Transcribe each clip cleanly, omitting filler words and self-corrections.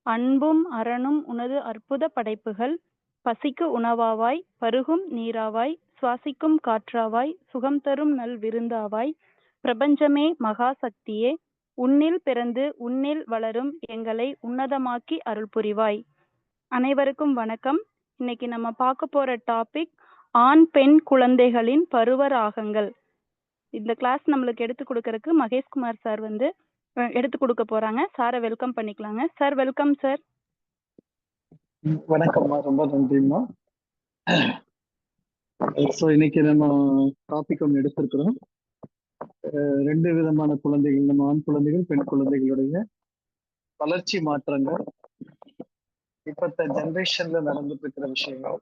அன்பும் அறனும் உனது அற்புத படைப்புகள். பசிக்கு உணவாவாய், பருகும் நீராவாய், சுவாசிக்கும் காற்றாவாய், சுகம் தரும் நல் விருந்தாவாய், பிரபஞ்சமே மகா சக்தியே, உன்னில் பிறந்து உன்னில் வளரும் எங்களை உன்னதமாக்கி அருள் புரிவாய். அனைவருக்கும் வணக்கம். இன்னைக்கு நம்ம பார்க்க போற டாபிக் ஆண் பெண் குழந்தைகளின் பருவ ராகங்கள். இந்த கிளாஸ் நம்மளுக்கு எடுத்து கொடுக்கறதுக்கு மகேஷ்குமார் சார் வந்து எடுத்து கொடுக்க போறாங்க. சாரை வெல்கம் பண்ணிக்கலாங்க. Sir welcome sir. வணக்கம்மா, ரொம்ப நன்றிம்மா. ஸோ இன்னைக்கு நம்ம டாபிக் ஒன்று எடுத்திருக்கிறோம். ரெண்டு விதமான குழந்தைகள், நம்ம ஆண் குழந்தைகள், பெண் குழந்தைகளுடைய வளர்ச்சி மாற்றங்கள், இப்பத்த ஜென்ரேஷன்ல நடந்துட்டு இருக்கிற விஷயங்கள்,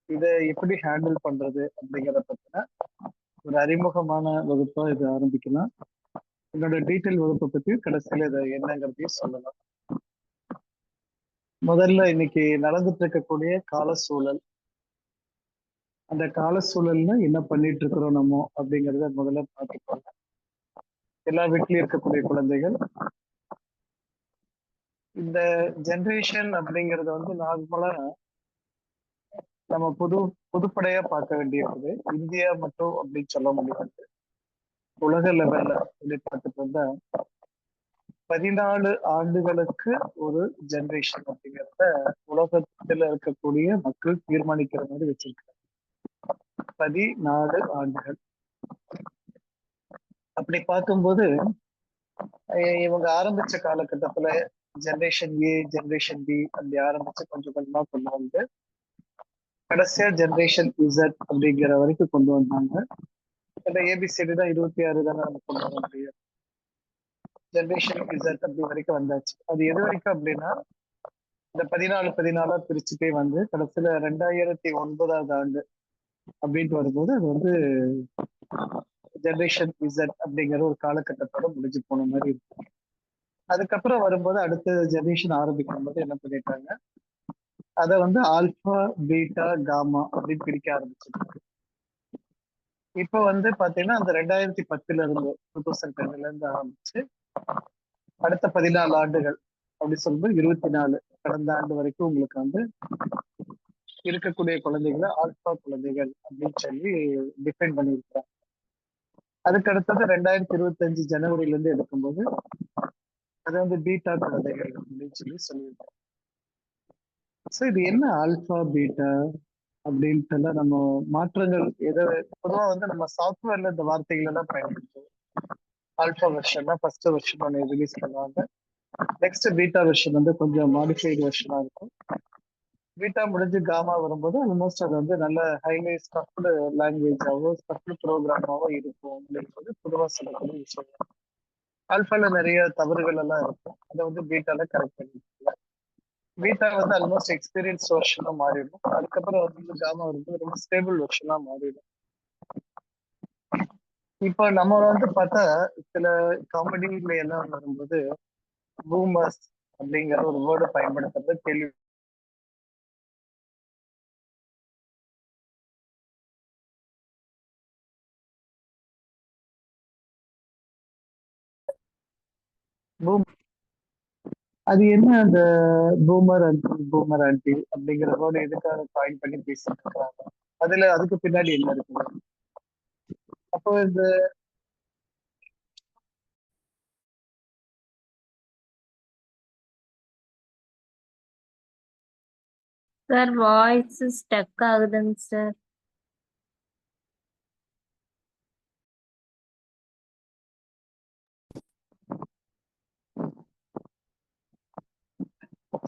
இதை எப்படி ஹேண்டில் பண்றது அப்படிங்கிறத பத்தின ஒரு அறிமுகமான வகுப்பா இதை ஆரம்பிக்கலாம். என்னோட டீட்டெயில் வகுப்பை பத்தி கடைசியில இதை என்னங்கிறதையும் சொல்லலாம். முதல்ல இன்னைக்கு நடந்துட்டு இருக்கக்கூடிய கால சூழல், அந்த கால சூழல்ல என்ன பண்ணிட்டு இருக்கிறோம் நம்ம அப்படிங்கிறத முதல்ல பார்த்துக்கோங்க. எல்லா வீட்லயும் இருக்கக்கூடிய குழந்தைகள், இந்த ஜென்ரேஷன் அப்படிங்கறத வந்து நார்மலா நம்ம புதுப்படையா பார்க்க வேண்டியது. இந்தியா மட்டும் அப்படின்னு சொல்ல முடியாது, உலக லெவல்ல அப்படி பார்த்துட்டு வந்தா 14 ஆண்டுகளுக்கு ஒரு ஜென்ரேஷன் அப்படிங்கிறத உலகத்துல இருக்கக்கூடிய மக்கள் தீர்மானிக்கிற மாதிரி வச்சிருக்காங்க. 14 ஆண்டுகள். அப்படி பார்க்கும்போது இவங்க ஆரம்பிச்ச காலகட்டத்துல ஜென்ரேஷன் ஏ, ஜென்ரேஷன் பி அப்படி ஆரம்பிச்சு கொஞ்சம் கொஞ்சமா கொண்டு வந்து கடைசியா ஜென்ரேஷன் இசட் அப்படிங்கிற வரைக்கும் கொண்டு வந்தாங்க. இந்த ஏபிசிடி தான் 26 தானே நம்ம கொண்டு வர முடியும். ஜென்ரேஷன் இசட் அப்படி வரைக்கும் வந்தாச்சு. அது எது வரைக்கும் அப்படின்னா இந்த 14 பிரிச்சுட்டே வந்து கடைசியில 2009 ஆண்டு அப்படின்ட்டு வரும்போது அது வந்து ஜென்ரேஷன் இசட் அப்படிங்கிற ஒரு காலகட்டத்தோட முடிஞ்சு போன மாதிரி இருக்கு. அதுக்கப்புறம் வரும்போது அடுத்த ஜெனரேஷன் ஆரம்பிக்கும் போது என்ன பண்ணிட்டாங்க, அதை வந்து ஆல்பா, பீட்டா, காமா அப்படின்னு பிரிக்க ஆரம்பிச்சிருக்காங்க. இப்ப வந்து பாத்தீங்கன்னா அந்த 2010 இருந்து 2010 இருந்து ஆரம்பிச்சு அடுத்த 14 ஆண்டுகள் அப்படி சொல்லும்போது 24 கடந்த ஆண்டு வரைக்கும் உங்களுக்கு வந்து இருக்கக்கூடிய குழந்தைகளை ஆல்பா குழந்தைகள் அப்படின்னு சொல்லி டிஃபைன் பண்ணியிருக்கிறாங்க. அதுக்கு அடுத்தது 2025 ஜனவரியில இருந்து எடுக்கும்போது அது வந்து பீட்டா குழந்தைகள் அப்படின்னு சொல்லியிருக்காங்க. ஸோ இது என்ன ஆல்பா பீட்டா அப்படின்ட்டு நம்ம மாற்றங்கள் எதை பொதுவா வந்து நம்ம சாஃப்ட்வேர்ல இந்த வார்த்தைகள் எல்லாம் பயன்படுத்துவோம். ஆல்பா வெர்ஷன் தான் ஃபர்ஸ்ட் வெர்ஷன் ஒன்று ரிலீஸ் பண்ணுவாங்க. நெக்ஸ்ட் பீட்டா வெர்ஷன் வந்து கொஞ்சம் மாடிஃபைடு வெர்ஷனா இருக்கும். பீட்டா முடிஞ்சு காமா வரும்போது ஆல்மோஸ்ட் அது வந்து நல்ல ஹைலி ஸ்டஃப்டு லாங்குவேஜாவோ ஸ்டஃப்டு ப்ரோக்ராமாவோ இருக்கும் அப்படின்றது பொதுவாக சொல்லக்கூடிய விஷயம். ஆல்பால நிறைய தவறுகள் எல்லாம் இருக்கும், அதை வந்து பீட்டால கரெக்ட் பண்ணிருக்காங்க. பீட்டா வந்து ஆல்மோஸ்ட் எக்ஸ்பீரியன்ஸ் வெர்ஷனா மாறிடும். அதுக்கப்புறம் வந்து காமா வரும்போது ரொம்ப ஸ்டேபிள் வெர்ஷனா மாறிடும். இப்போ நம்ம வந்து பார்த்தா சில காமெடியில எல்லாம் வரும்போது பூமர்ஸ் அப்படிங்கிற ஒரு வேர்டு பயன்படுத்துறது கேள்வி. அது என்ன அந்த பூமர் அங்கிள், பூமர் ஆண்டி அப்படிங்கிற வேர்டு எதுக்காக காயின் பண்ணி பேசிட்டு இருக்காங்க, அதுல அதுக்கு பின்னாடி என்ன இருக்குது? அப்போ இந்த சார் வாய்ஸ் ஸ்டக் ஆகுதுங்க சார்.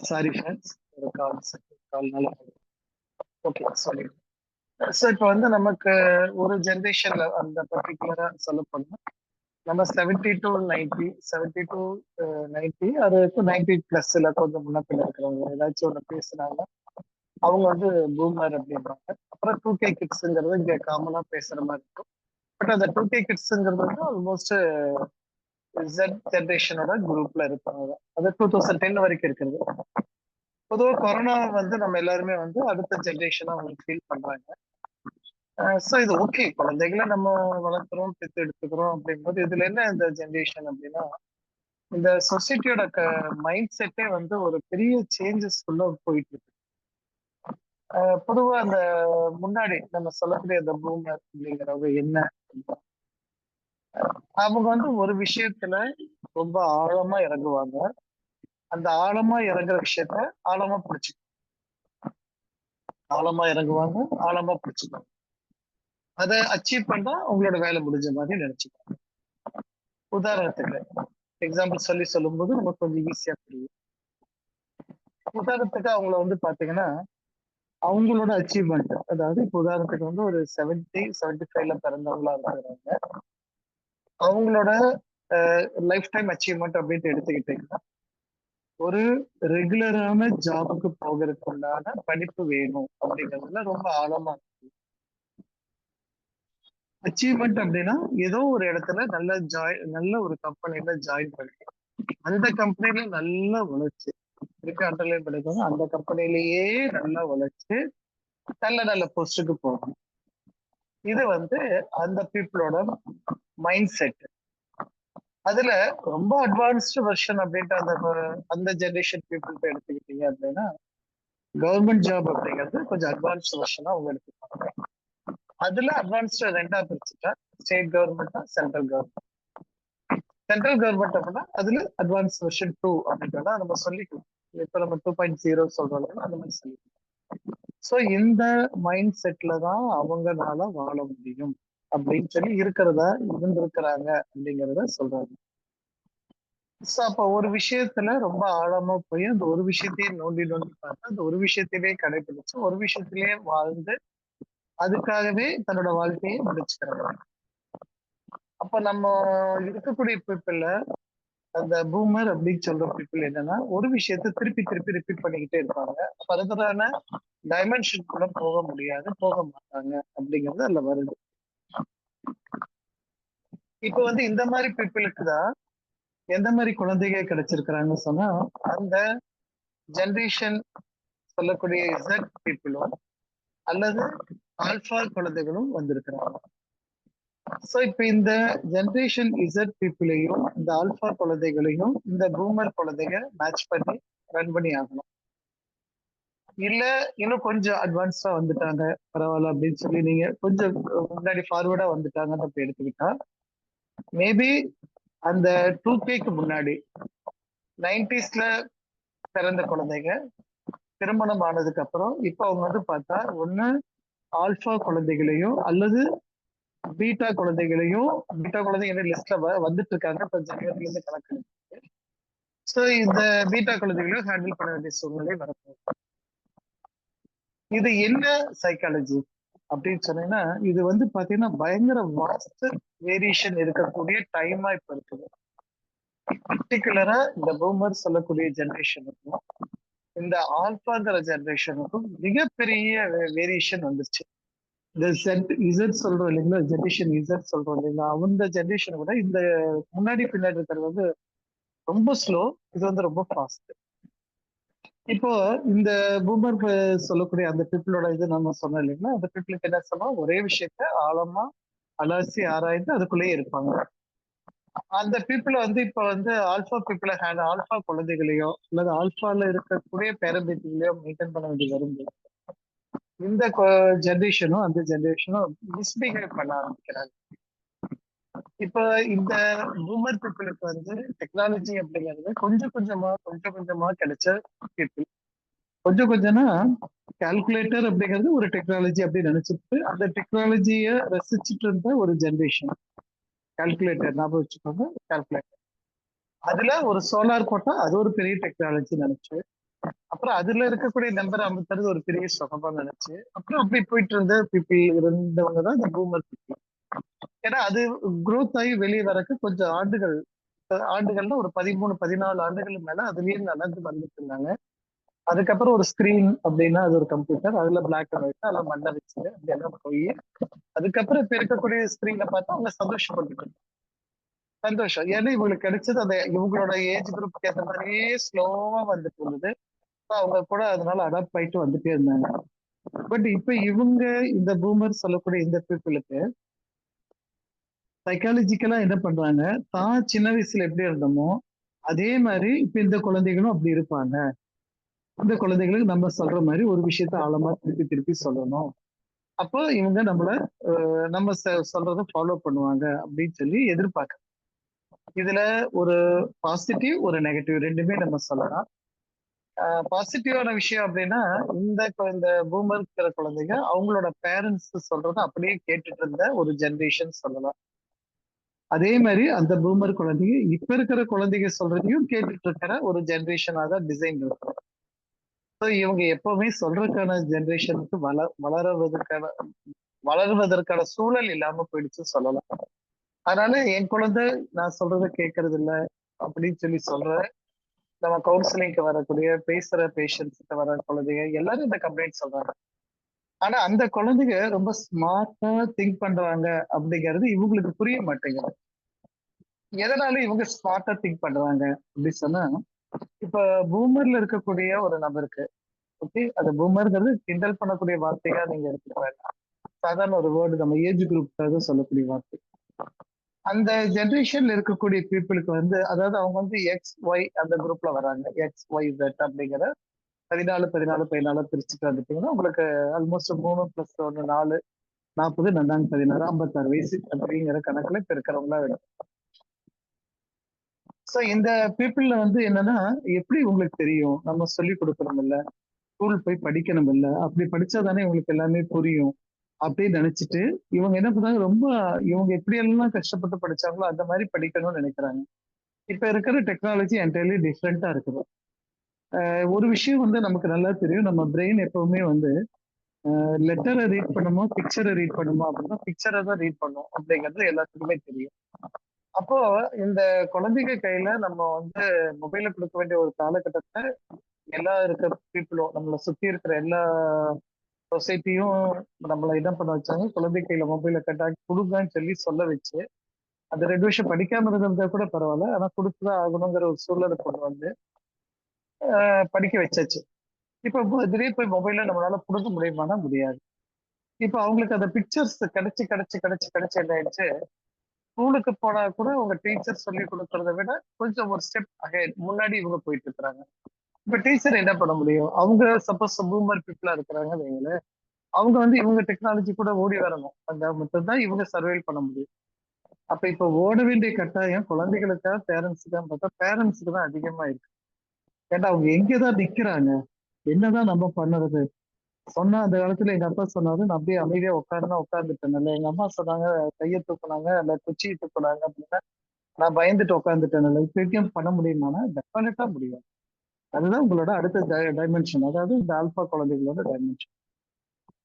சாரி ஃப்ரெண்ட்ஸ், ஒரு கால்னால. Okay, sorry. ஸோ இப்போ வந்து நமக்கு ஒரு ஜென்ரேஷன்ல அந்த பர்டிகுலரா சொல்ல போனா நம்ம 70 to 90, 70 to 90 அது 90 பிளஸ்ல கொஞ்சம் முன்னப்பில் இருக்கிறவங்க ஏதாச்சும் ஒன்று பேசுனாங்க, அவங்க வந்து பூமர் அப்படின்றாங்க. அப்புறம் 2K கிட்ஸுங்கிறது இங்க காமனா பேசுற மாதிரி இருக்கும். பட் அந்த 2K கிட்ஸுங்கிறது வந்து ஆல்மோஸ்ட் Z ஜென்ரேஷனோட குரூப்ல இருப்பாங்க. அது 2010 வரைக்கும் இருக்கிறது. பொதுவாக கொரோனா வந்து நம்ம எல்லாருமே வந்து அடுத்த ஜென்ரேஷனா அவங்க ஃபீல் பண்றாங்க. ஸோ இது ஓகே, குழந்தைகளை நம்ம வளர்க்குறோம், பெற்று எடுத்துக்கிறோம் அப்படிங்கும்போது இதுல என்ன இந்த ஜென்ரேஷன் அப்படின்னா இந்த சொசைட்டியோட மைண்ட் செட்டே வந்து ஒரு பெரிய சேஞ்சஸ் உள்ள போயிட்டு இருக்கு. பொதுவா அந்த முன்னாடி நம்ம சொல்லக்கூடிய அந்த பூமர் அப்படிங்கிறவங்க என்ன, அவங்க வந்து ஒரு விஷயத்துல ரொம்ப ஆழமா இறங்குவாங்க. அந்த ஆழமா இறங்குற விஷயத்த ஆழமா பிடிச்சு ஆழமா இறங்குவாங்க, ஆழமா பிடிச்சுப்பாங்க. அதை அச்சீவ் பண்ணா உங்களோட வேலை முடிஞ்ச மாதிரி நினைச்சுப்பாங்க. உதாரணத்துக்கு எக்ஸாம்பிள் சொல்லும்போது நமக்கு கொஞ்சம் ஈஸியா புரியும். உதாரணத்துக்கு அவங்கள வந்து பாத்தீங்கன்னா அவங்களோட அச்சீவ்மெண்ட், அதாவது இப்போ உதாரணத்துக்கு வந்து ஒரு 75 பிறந்தவங்களா இருக்கிறாங்க. அவங்களோட லைஃப் டைம் அச்சீவ்மெண்ட் அப்படின்னு எடுத்துக்கிட்டீங்கன்னா ஒரு ரெகுலரான ஜாபுக்கு போகிறதுக்குண்டான படிப்பு வேணும் அப்படிங்கிறதுல ரொம்ப ஆழமா அச்சீவ்மெண்ட் அப்படின்னா ஏதோ ஒரு இடத்துல நல்ல ஒரு கம்பெனில ஜாயின் பண்ணி அந்த கம்பெனில நல்லா உழைச்சு திருப்பி அண்டர்லைன் பண்ணிக்கோங்க, அந்த கம்பெனிலேயே நல்லா உழைச்சு நல்ல நல்ல போஸ்டுக்கு போகணும். இது வந்து அந்த பீப்புளோட மைண்ட் செட். அதுல ரொம்ப அட்வான்ஸ்டு வெர்ஷன் அப்படின்ட்டு அந்த ஜெனரேஷன் பீப்புள் எடுத்துக்கிட்டீங்க அப்படின்னா கவர்மெண்ட் ஜாப் அப்படிங்கிறது கொஞ்சம் அட்வான்ஸ்டு வெர்ஷனா அவங்க எடுத்துப்பாங்க. அதுல அட்வான்ஸ்டு ரெண்டா பிரிச்சுட்டா ஸ்டேட் கவர்மெண்டா சென்ட்ரல் கவர்மெண்ட். சென்ட்ரல் கவர்மெண்ட் அப்படின்னா அதுல அட்வான்ஸ் வெர்ஷன் 2 அப்படின்றத நம்ம சொல்லிக்கலாம். இப்ப நம்ம 2.0 சொல்றோம் அந்த மாதிரி சொல்லிக்கலாம். சோ இந்த மைண்ட் செட்ல தான் அவங்கனால வாழ முடியும் அப்படின்னு சொல்லி இருந்திருக்கிறாங்க அப்படிங்கிறத சொல்றாங்க. சோ அப்ப ஒரு விஷயத்துல ரொம்ப ஆழமா போய் அந்த ஒரு விஷயத்தையே நோண்டி பார்த்தா அந்த ஒரு விஷயத்திலேயே கடைபிடிச்சு ஒரு விஷயத்திலேயே வாழ்ந்து அதுக்காகவே தன்னோட வாழ்க்கையை முடிச்சுக்கிறாங்க. அப்ப நம்ம இருக்கக்கூடிய பீப்புள்ல அந்த பூமர் அப்படின்னு சொல்ற பீப்புள் என்னன்னா ஒரு விஷயத்த திருப்பி திருப்பி ரிப்பீட் பண்ணிக்கிட்டே இருப்பாங்க. ஃபர்தரான டைமென்ஷன் கூட போக முடியாது, போக மாட்டாங்க அப்படிங்கிறது அதுல வருது. இப்ப வந்து இந்த மாதிரி பீப்புளுக்கு தான் எந்த மாதிரி குழந்தைங்க கிடைச்சிருக்கிறாங்கன்னு சொன்னா அந்த ஜெனரேஷன் சொல்லக்கூடிய இசட் பீப்புளும் அல்லது ஆல்பா குழந்தைகளும் வந்திருக்கிறாங்க. சோ இப்ப இந்த ஜெனரேஷன் இசட் பீப்புளையும் இந்த ஆல்பா குழந்தைகளையும் இந்த பூமர் குழந்தைங்க மேட்ச் பண்ணி ரன் பண்ணி ஆகணும். இல்ல இன்னும் கொஞ்சம் அட்வான்ஸ்டா வந்துட்டாங்க பரவாயில்ல அப்படின்னு சொல்லி நீங்க கொஞ்சம் முன்னாடி ஃபார்வர்டா வந்துட்டாங்கன்னு அப்படி எடுத்துக்கிட்டா மேபி அந்த 2Kக்கு முன்னாடி 90sல பிறந்த குழந்தைங்க திருமணம் ஆனதுக்கு அப்புறம் இப்ப அவங்க வந்து பார்த்தா ஒண்ணு ஆல்பா குழந்தைகளையும் அல்லது பீட்டா குழந்தைகளையும் பீட்டா குழந்தைங்க லிஸ்ட்ல வந்துட்டு இருக்காங்க இப்ப ஜனவரில இருந்து கணக்கு. சோ இந்த பீட்டா குழந்தைகளையும் ஹேண்டில் பண்ண வேண்டிய சூழ்நிலை வரப்போகுது. இது என்ன சைக்காலஜி அப்படின்னு சொன்னீங்கன்னா இது வந்து பாத்தீங்கன்னா பயங்கர வாஸ்ட் வேரியேஷன் இருக்கக்கூடிய டைமா இப்ப இருக்குது. பர்டிகுலரா இந்த பூமர் சொல்லக்கூடிய ஜெனரேஷனுக்கும் இந்த ஆல்பாங்கிற ஜெனரேஷனுக்கும் மிகப்பெரிய வேரியேஷன் வந்துருச்சு. இந்த இசட் சொல்றோம் இல்லைங்களா, ஜெனரேஷன் இசட் சொல்றோம் இல்லைங்களா, அந்த ஜெனரேஷனை விட இந்த முன்னாடி பின்னாடி இருக்கிறது வந்து ரொம்ப ஸ்லோ, இது வந்து ரொம்ப ஃபாஸ்ட். இப்போ இந்த பூமர் சொல்லக்கூடிய அந்த பீப்புளோட இது நம்ம சொன்னோம் இல்லைங்களா, அந்த பீப்புளுக்கு என்ன சொன்னோம், ஒரே விஷயத்த ஆழமா அலசி ஆராய்ந்து அதுக்குள்ளேயே இருப்பாங்க. அந்த பீப்புளை வந்து இப்ப வந்து ஆல்பா பீப்புளை ஆல்பா குழந்தைகளையோ அல்லது ஆல்பால இருக்கக்கூடிய பேரம்பேத்திகளையோ மெயின்டைன் பண்ண வேண்டிய வரும்போது இந்த ஜெனரேஷனும் அந்த ஜெனரேஷனும் மிஸ்பிஹேவ் பண்ண ஆரம்பிக்கிறாங்க. இப்ப இந்த பூமர் பீப்புளுக்கு வந்து டெக்னாலஜி அப்படிங்கிறது கொஞ்சம் கொஞ்சமா கிடைச்ச பீப்புள். கொஞ்சம் கொஞ்சம்னா கால்குலேட்டர் அப்படிங்கிறது ஒரு டெக்னாலஜி அப்படின்னு நினைச்சிட்டு அந்த டெக்னாலஜியை ரசிச்சுட்டு இருந்த ஒரு ஜெனரேஷன். கால்குலேட்டர் ஞாபகம் வச்சுக்கோங்க, கால்குலேட்டர். அதுல ஒரு சோலார் போட்டா அது ஒரு பெரிய டெக்னாலஜி நினைச்சு அப்புறம் அதுல இருக்கக்கூடிய நம்பர் அமுத்துறது ஒரு பெரிய சுகமா நினைச்சு அப்புறம் அப்படி போயிட்டு இருந்த பீப்புள் இருந்தவங்க தான் இந்த பூமர் பீப்புள். ஏன்னா அது குரோத் ஆகி வெளியே வரக்கு கொஞ்சம் ஆண்டுகள்ல ஒரு 13-14 ஆண்டுகள் மேல அதுலயே நடந்து வந்துட்டு இருந்தாங்க. அதுக்கப்புறம் ஒரு ஸ்கிரீன் அப்படின்னா அது ஒரு கம்ப்யூட்டர், அதுல பிளாக் அண்ட் ஒயிட் அதுல மண்ணை வச்சு அப்படி எல்லாம் போய் அதுக்கப்புறம் இப்ப இருக்கக்கூடிய ஸ்கிரீனை பார்த்தா அவங்க சந்தோஷப்பட்டு சந்தோஷம். ஏன்னா இவங்களுக்கு கிடைச்சது அந்த இவங்களோட ஏஜ் குரூப் ஏற்ற மாதிரியே ஸ்லோவா வந்துட்டு இருந்தது. அவங்க கூட அதனால அடாப்ட் ஆயிட்டு வந்துட்டே இருந்தாங்க. பட் இப்ப இவங்க இந்த பூமர் சொல்லக்கூடிய இந்த பீப்புளுக்கு சைக்காலஜிக்கலா என்ன பண்றாங்க, தான் சின்ன வயசுல எப்படி இருந்தோமோ அதே மாதிரி இப்ப இந்த குழந்தைகளும் அப்படி இருப்பாங்க. இந்த குழந்தைகளுக்கு நம்ம சொல்ற மாதிரி ஒரு விஷயத்த ஆழமா திருப்பி திருப்பி சொல்லணும். அப்போ இவங்க நம்மள நம்ம சொல்றத ஃபாலோ பண்ணுவாங்க அப்படின்னு சொல்லி எதிர்பார்க்க. இதுல ஒரு பாசிட்டிவ் ஒரு நெகட்டிவ் ரெண்டுமே நம்ம சொல்லலாம். பாசிட்டிவான விஷயம் அப்படின்னா இந்த பூமர் இருக்கிற குழந்தைங்க அவங்களோட பேரண்ட்ஸ் சொல்றத அப்படியே கேட்டுட்டு இருந்த ஒரு ஜெனரேஷன் சொல்லலாம். அதே மாதிரி அந்த பூமர் குழந்தைங்க இப்ப இருக்கிற குழந்தைங்க சொல்றதையும் கேட்டுட்டு இருக்கிற ஒரு ஜெனரேஷனாக தான் டிசைன் இருக்கும். இவங்க எப்பவுமே சொல்றதுக்கான ஜெனரேஷனுக்கு வளர்வதற்கான சூழல் இல்லாம போயிடுச்சு சொல்லலாம். அதனால என் குழந்தை நான் சொல்றத கேட்கறது இல்ல அப்படின்னு சொல்லி சொல்ற நம்ம கவுன்சிலிங்க்கு வரக்கூடிய பேசுற பேஷண்ட்ஸ் வர குழந்தைங்க எல்லாரும் இந்த கம்ப்ளைண்ட் சொல்றாங்க. ஆனா அந்த குழந்தைங்க ரொம்ப ஸ்மார்ட்டா திங்க் பண்றாங்க அப்படிங்கிறது இவங்களுக்கு புரிய மாட்டேங்குது. எதனால இவங்க ஸ்மார்ட்டா திங்க் பண்றாங்க அப்படி சொன்னா, இப்ப பூமர்ல இருக்கக்கூடிய ஒரு நபருக்கு, ஓகே, அது பூமர்ங்கிறது கிண்டல் பண்ணக்கூடிய வார்த்தையா நீங்க எடுத்துக்க வேண்டாம். சாதாரண ஒரு வேர்டு நம்ம ஏஜ் குரூப்காக சொல்லக்கூடிய வார்த்தை. அந்த ஜெனரேஷன்ல இருக்கக்கூடிய பீப்புளுக்கு வந்து அதாவது அவங்க வந்து எக்ஸ் ஒய் அந்த குரூப்ல வராங்க. எக்ஸ் ஒய் ஜெட் அப்படிங்கிற 14 14 14 பிரிச்சுட்டு வந்துட்டீங்கன்னா உங்களுக்கு ஆல்மோஸ்ட் 3 பிளஸ் 1 4 40 4 16 56 வயசு அப்படிங்கிற கணக்குல இப்ப இருக்கிறவங்களா வேணும். சோ இந்த பீப்புள்ல வந்து என்னன்னா எப்படி உங்களுக்கு தெரியும் நம்ம சொல்லி கொடுக்கணும் இல்ல, ஸ்கூல் போய் படிக்கணும் இல்ல, அப்படி படிச்சாதானே உங்களுக்கு எல்லாமே புரியும் அப்படின்னு நினைச்சிட்டு இவங்க என்ன பண்ணாங்க, ரொம்ப இவங்க எப்படி எல்லாம் கஷ்டப்பட்டு படிச்சாங்களோ அந்த மாதிரி படிக்கணும்னு நினைக்கிறாங்க. இப்ப இருக்கிற டெக்னாலஜி என்டையர்லி டிஃப்ரெண்டா இருக்குது. ஒரு விஷயம் வந்து நமக்கு நல்லா தெரியும், நம்ம பிரெயின் எப்பவுமே வந்து லெட்டரை ரீட் பண்ணுமோ பிக்சரை ரீட் பண்ணுமோ அப்படின்னா பிக்சரை தான் ரீட் பண்ணும் அப்படிங்கிறது எல்லாத்துக்குமே தெரியும். அப்போ இந்த குழந்தைங்க கையில நம்ம வந்து மொபைலை கொடுக்க வேண்டிய ஒரு காலகட்டத்தை எல்லா இருக்கிற பீப்புளும் நம்மளை சுத்தி இருக்கிற எல்லா சொசைட்டியும் நம்மள என்ன பண்ண வச்சாங்க, குழந்தை கையில மொபைலை கட்டாக்கி கொடுங்கன்னு சொல்லி சொல்ல வச்சு அது 2 வருஷம் படிக்காம இருந்திருந்தா கூட பரவாயில்ல, ஆனா கொடுத்துதான் ஆகணுங்கிற ஒரு சூழலை கொண்டு வந்து படிக்க வச்சாச்சு. இப்ப திடீர்னு போய் மொபைல்ல நம்மளால கொடுக்க முடியுமானா முடியாது. இப்ப அவங்களுக்கு அந்த பிக்சர்ஸ் கிடைச்சு கிடைச்சு கிடைச்சு கிடைச்சு என்ன ஆயிடுச்சு, ஸ்கூலுக்கு போனா கூட உங்க டீச்சர் சொல்லி கொடுக்கறத விட கொஞ்சம் ஒரு ஸ்டெப் அஹெட் முன்னாடி இவங்க போயிட்டு இருக்கிறாங்க. இப்ப டீச்சர் என்ன பண்ண முடியும், அவங்க சப்போஸ் பூமர் பீப்புளா இருக்கிறாங்க வைங்களேன், அவங்க வந்து இவங்க டெக்னாலஜி கூட ஓடி வரணும், அந்த மட்டும்தான் இவங்க சர்வைவ் பண்ண முடியும். அப்ப இப்ப ஓட வேண்டிய கட்டாயம் குழந்தைகளுக்கா பேரண்ட்ஸுக்கா பார்த்தா பேரண்ட்ஸுக்கு தான் அதிகமா இருக்கு. ஏன்னா அவங்க எங்கதான் நிக்கிறாங்க, என்னதான் நம்ம பண்ணுறது. சொன்னா அந்த காலத்துல எங்க அப்பா சொன்னாரு, நான் அப்படியே அமைதியா உட்கார்ந்துட்டேன். எங்க அம்மா சொன்னாங்க கையை தூக்குனாங்க இல்ல குச்சியை தூக்குனாங்க அப்படின்னா நான் பயந்துட்டு உட்கார்ந்துட்டேன். இப்ப வரைக்கும் பண்ண முடியுமானா டெஃபினட்டா முடியும். அதுதான் உங்களோட அடுத்த டைமென்ஷன், அதாவது இந்த ஆல்பா குழந்தைகளோட டைமென்ஷன்.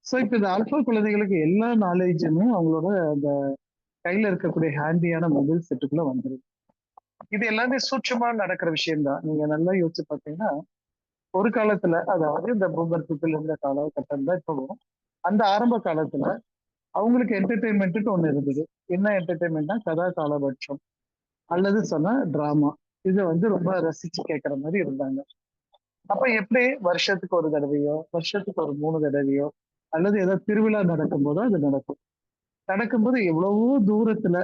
சோ இப்ப இந்த ஆல்பா குழந்தைகளுக்கு எல்லா நாலேஜுமே அவங்களோட அந்த கையில இருக்கக்கூடிய ஹேண்டியான மொபைல் செட்டுக்குள்ள வந்துருது. இது எல்லாமே சூட்சமா நடக்கிற விஷயம் தான். நீங்க நல்லா யோசிச்சு பார்த்தீங்கன்னா ஒரு காலத்துல அதாவது இந்த பூமர் பீப்புள் இருந்த காலகட்டம் தான் இப்போ வரும். அந்த ஆரம்ப காலத்துல அவங்களுக்கு என்டர்டெயின்மெண்ட்டு ஒண்ணு இருந்தது. என்ன என்டர்டெயின்மெண்ட்னா கதா காலபட்சம் அல்லது சொன்னா டிராமா. இத வந்து ரொம்ப ரசிச்சு கேட்கிற மாதிரி இருந்தாங்க. அப்ப எப்படி வருஷத்துக்கு ஒரு தடவையோ, வருஷத்துக்கு ஒரு 3 தடவையோ அல்லது ஏதோ திருவிழா நடக்கும் போதோ அது நடக்கும். நடக்கும்போது எவ்வளவோ தூரத்துல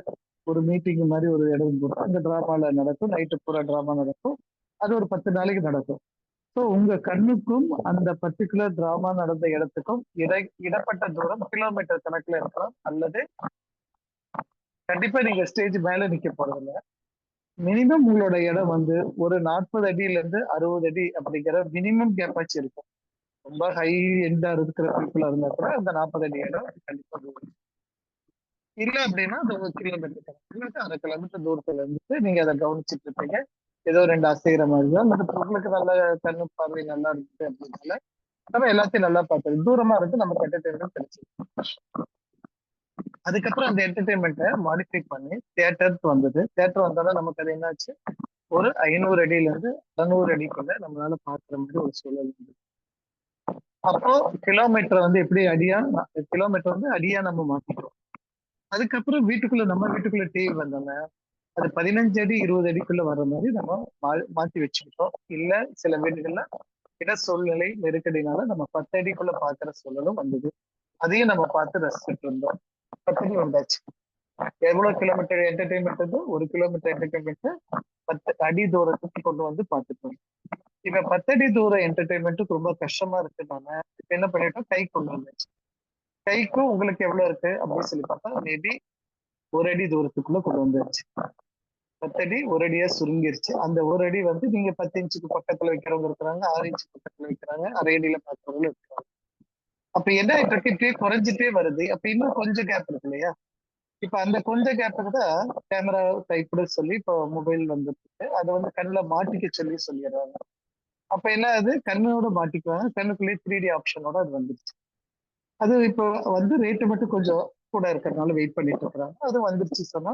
ஒரு மீட்டிங் மாதிரி ஒரு இடம் போட்டு அந்த டிராமால நடக்கும். நைட்டு பூரா டிராமா நடக்கும். அது ஒரு 10 நாளைக்கு நடக்கும். ஸோ உங்க கண்ணுக்கும் அந்த பர்ட்டிகுலர் டிராமா நடந்த இடத்துக்கும் இடப்பட்ட தூரம் கிலோமீட்டர் கணக்குல இருக்கலாம். அல்லது கண்டிப்பா நீங்க ஸ்டேஜ் மேல நிக்க போறதில்ல. மினிமம் உங்களோட இடம் வந்து ஒரு 40 அடியில இருந்து 60 அடி அப்படிங்கிற மினிமம் கேப்பாச்சு இருக்கும். ரொம்ப ஹை எண்டா இருக்கிற பீப்புளா இருந்தா கூட அந்த 40 அடி இடம் கண்டிப்பா போகும். இல்ல அப்படின்னா அது ஒரு கிலோமீட்டர் கணக்கு 1/2 கிலோமீட்டர் தூரத்துல இருந்துட்டு நீங்க அதை கவனிச்சுட்டு இருப்பீங்க. ஏதோ 2 அசைகிற மாதிரிதான் அல்லது உங்களுக்கு நல்ல கண்ணு பார்வை நல்லா இருக்கு அப்படின்னால நம்ம எல்லாத்தையும் நல்லா பார்த்தோம். தூரமா இருக்கு நமக்கு என்டர்டைன்மெண்ட் கிடைச்சது. அதுக்கப்புறம் அந்த என்டர்டைன்மெண்ட்டை மாடிஃபை பண்ணி தியேட்டர்ஸ் வந்தது. தியேட்டர் வந்தாலும் நமக்கு அது என்னாச்சு, ஒரு 500 அடியில இருந்து 600 அடிக்குள்ள நம்மளால பாக்குற மாதிரி ஒரு சூழல் இருந்தது. அப்போ கிலோமீட்டர் வந்து எப்படி கிலோமீட்டர் வந்து அடியா நம்ம மாத்திட்டோம். அதுக்கப்புறம் நம்ம வீட்டுக்குள்ள டிவி வந்தோம்னா அது 15 அடி 20 அடிக்குள்ள வர்ற மாதிரி நம்ம மாத்தி வச்சுக்கிட்டோம். இல்ல சில வீடுகள்ல இட சூழ்நிலை நெருக்கடினால நம்ம 10 அடிக்குள்ள பாக்குற சூழலும் வந்தது. அதையும் நம்ம பார்த்து ரசிச்சுட்டு இருந்தோம். 10 அடி வந்தாச்சு. எவ்வளவு கிலோமீட்டர் என்டர்டைன்மெண்ட் வந்து 1 கிலோமீட்டர் என்டர்டைன்மெண்ட் 10 அடி தூரத்துக்கு கொண்டு வந்து பார்த்துட்டோம். இப்ப 10 அடி தூரம் என்டர்டைன்மெண்ட்டுக்கு ரொம்ப கஷ்டமா இருக்குனால இப்ப என்ன பண்ணிட்டோம், கை கொண்டு வந்தாச்சு. கைக்கும் உங்களுக்கு எவ்வளவு இருக்கு அப்படின்னு சொல்லி பார்த்தா மேபி 1 அடி தூரத்துக்குள்ள கொண்டு வந்தாச்சு. 10 அடி 1 அடியா சுருங்கிருச்சு. அந்த 1 அடி வந்து நீங்க 10 இன்ச்சுக்கு பக்கத்துல வைக்கிறவங்க இருக்கிறாங்க, 6 இன்ச்சு பக்கத்துல வைக்கிறாங்க, அரை அடியில பாக்குறவங்களும் இருக்கிறாங்க. அப்ப என்ன ஆயிட்டு இருக்கு, இப்படியே குறைஞ்சிட்டே வருது. அப்ப இன்னும் கொஞ்சம் கேப் இருக்கு இல்லையா? இப்ப அந்த கொஞ்சம் கேப்புக்கு தான் கேமரா டைப்டு சொல்லி இப்போ மொபைல் வந்துருக்கு. அதை வந்து கண்ணுல மாட்டிக்க சொல்லி சொல்லிடுறாங்க. அப்ப என்ன ஆகுது, கண்ணோட மாட்டிக்குவாங்க, கண்ணுக்குள்ளேயே 3D ஆப்ஷனோட அது வந்துருச்சு. அது இப்போ வந்து ரேட்டு மட்டும் கொஞ்சம் கூட இருக்கிறதுனால வெயிட் பண்ணிட்டு இருக்கிறாங்க. அது வந்துருச்சு சொன்னா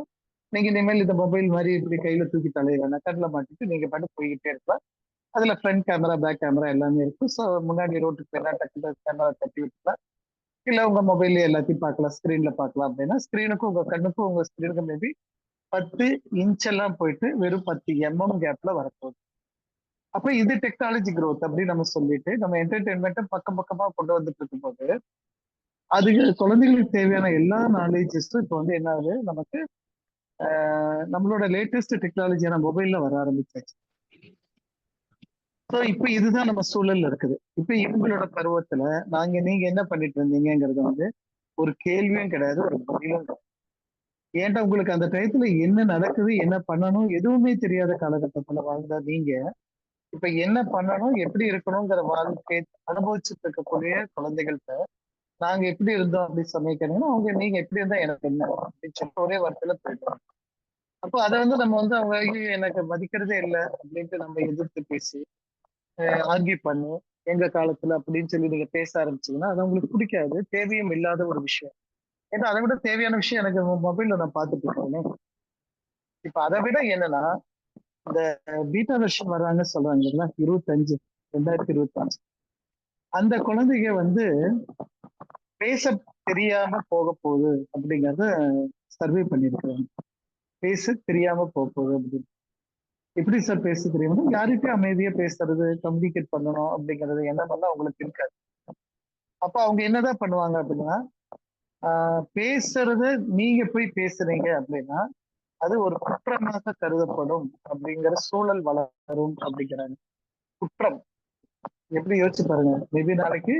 நீங்க இனிமேல் இந்த மொபைல் மாதிரி இப்படி கையில தூக்கி தலைய வேணாம், கண்ணில் மாட்டிட்டு நீங்க பாட்டு போய்கிட்டே இருக்கலாம். அதுல ஃப்ரண்ட் கேமரா பேக் கேமரா எல்லாமே இருக்கும். ஸோ முன்னாடி ரோட்டுக்கு போயினா டக்கு கேமரா தட்டி விட்டுலாம், இல்ல உங்க மொபைல்ல எல்லாத்தையும் பார்க்கலாம், ஸ்கிரீன்ல பார்க்கலாம். அப்படின்னா ஸ்கிரீனுக்கும் உங்க கண்ணுக்கும் உங்க ஸ்கிரீனுக்கும் மேபி 10 இன்ச் எல்லாம் போயிட்டு வெறும் 10 mm கேப்ல வரப்போகுது. அப்ப இது டெக்னாலஜி growth அப்படின்னு நம்ம சொல்லிட்டு நம்ம என்டர்டைன்மெண்ட்டை பக்கம் பக்கமா கொண்டு வந்துட்டு இருக்கும் போது அது குழந்தைகளுக்கு தேவையான எல்லா நாலேஜஸும் இப்போ வந்து என்ன ஆகுது, நமக்கு நம்மளோட லேட்டஸ்ட் டெக்னாலஜியான மொபைல்ல வர ஆரம்பிச்சாச்சு. ஸோ இப்போ இதுதான் நம்ம சூழல்ல இருக்குது. இப்போ இவங்களோட பருவத்துல நீங்க என்ன பண்ணிட்டு இருந்தீங்கிறது வந்து ஒரு கேள்வியும் கிடையாது, ஒரு பதிலும் கிடையாது. ஏன்டா உங்களுக்கு அந்த டயத்துல என்ன நடக்குது, என்ன பண்ணணும் எதுவுமே தெரியாத காலகட்டத்துல வாழ்ந்தா நீங்க இப்ப என்ன பண்ணணும், எப்படி இருக்கணுங்கிற வாழ்க்கை அனுபவிச்சுட்டு இருக்கக்கூடிய குழந்தைகள்கிட்ட நாங்க எப்படி இருந்தோம் அப்படின்னு சமைக்கணும்னா அவங்க நீங்க எப்படி இருந்தா எனக்கு என்ன அப்படின்னு சொல்லிட்டு ஒரே வார்த்தையில போயிடுவாங்க. அப்போ அதை வந்து நம்ம வந்து அவங்க ஐயோ எனக்கு மதிக்கிறதே இல்லை அப்படின்ட்டு நம்ம எதிர்த்து பேசி ஆர்கியூ பண்ணி எங்க காலத்துல அப்படின்னு சொல்லி நீங்க பேச ஆரம்பிச்சீங்கன்னா அது அவங்களுக்கு பிடிக்காது, தேவையும் இல்லாத ஒரு விஷயம். ஏன்னா அதை விட தேவையான விஷயம் எனக்கு மொபைல்ல நான் பார்த்துட்டு இருக்கேன். இப்ப அதை விட என்னன்னா இந்த பீட்டா வெர்ஷன் வர்றாங்கன்னு சொல்றாங்க இல்லைங்களா, 2025 அந்த குழந்தைங்க வந்து பேச தெரியாம போக போகுது அப்படிங்கறத சர்வே பண்ணிருக்காங்க. பேச தெரியாம போக போகுது அப்படின்னு. எப்படி சார் பேச தெரியும்னா யார்கிட்டயும் அமைதியா பேசுறது, கம்யூனிகேட் பண்ணணும் அப்படிங்கறது எண்ணம் வந்து அவங்களுக்கு இருக்காது. அப்ப அவங்க என்னதான் பண்ணுவாங்க அப்படின்னா பேசுறத நீங்க போய் பேசுறீங்க அப்படின்னா அது ஒரு குற்றமாக கருதப்படும் அப்படிங்கிற சூழல் வளரும் அப்படிங்கிறாங்க. குற்றம் எப்படி யோசிச்சு பாருங்க, மேபி நாளைக்கு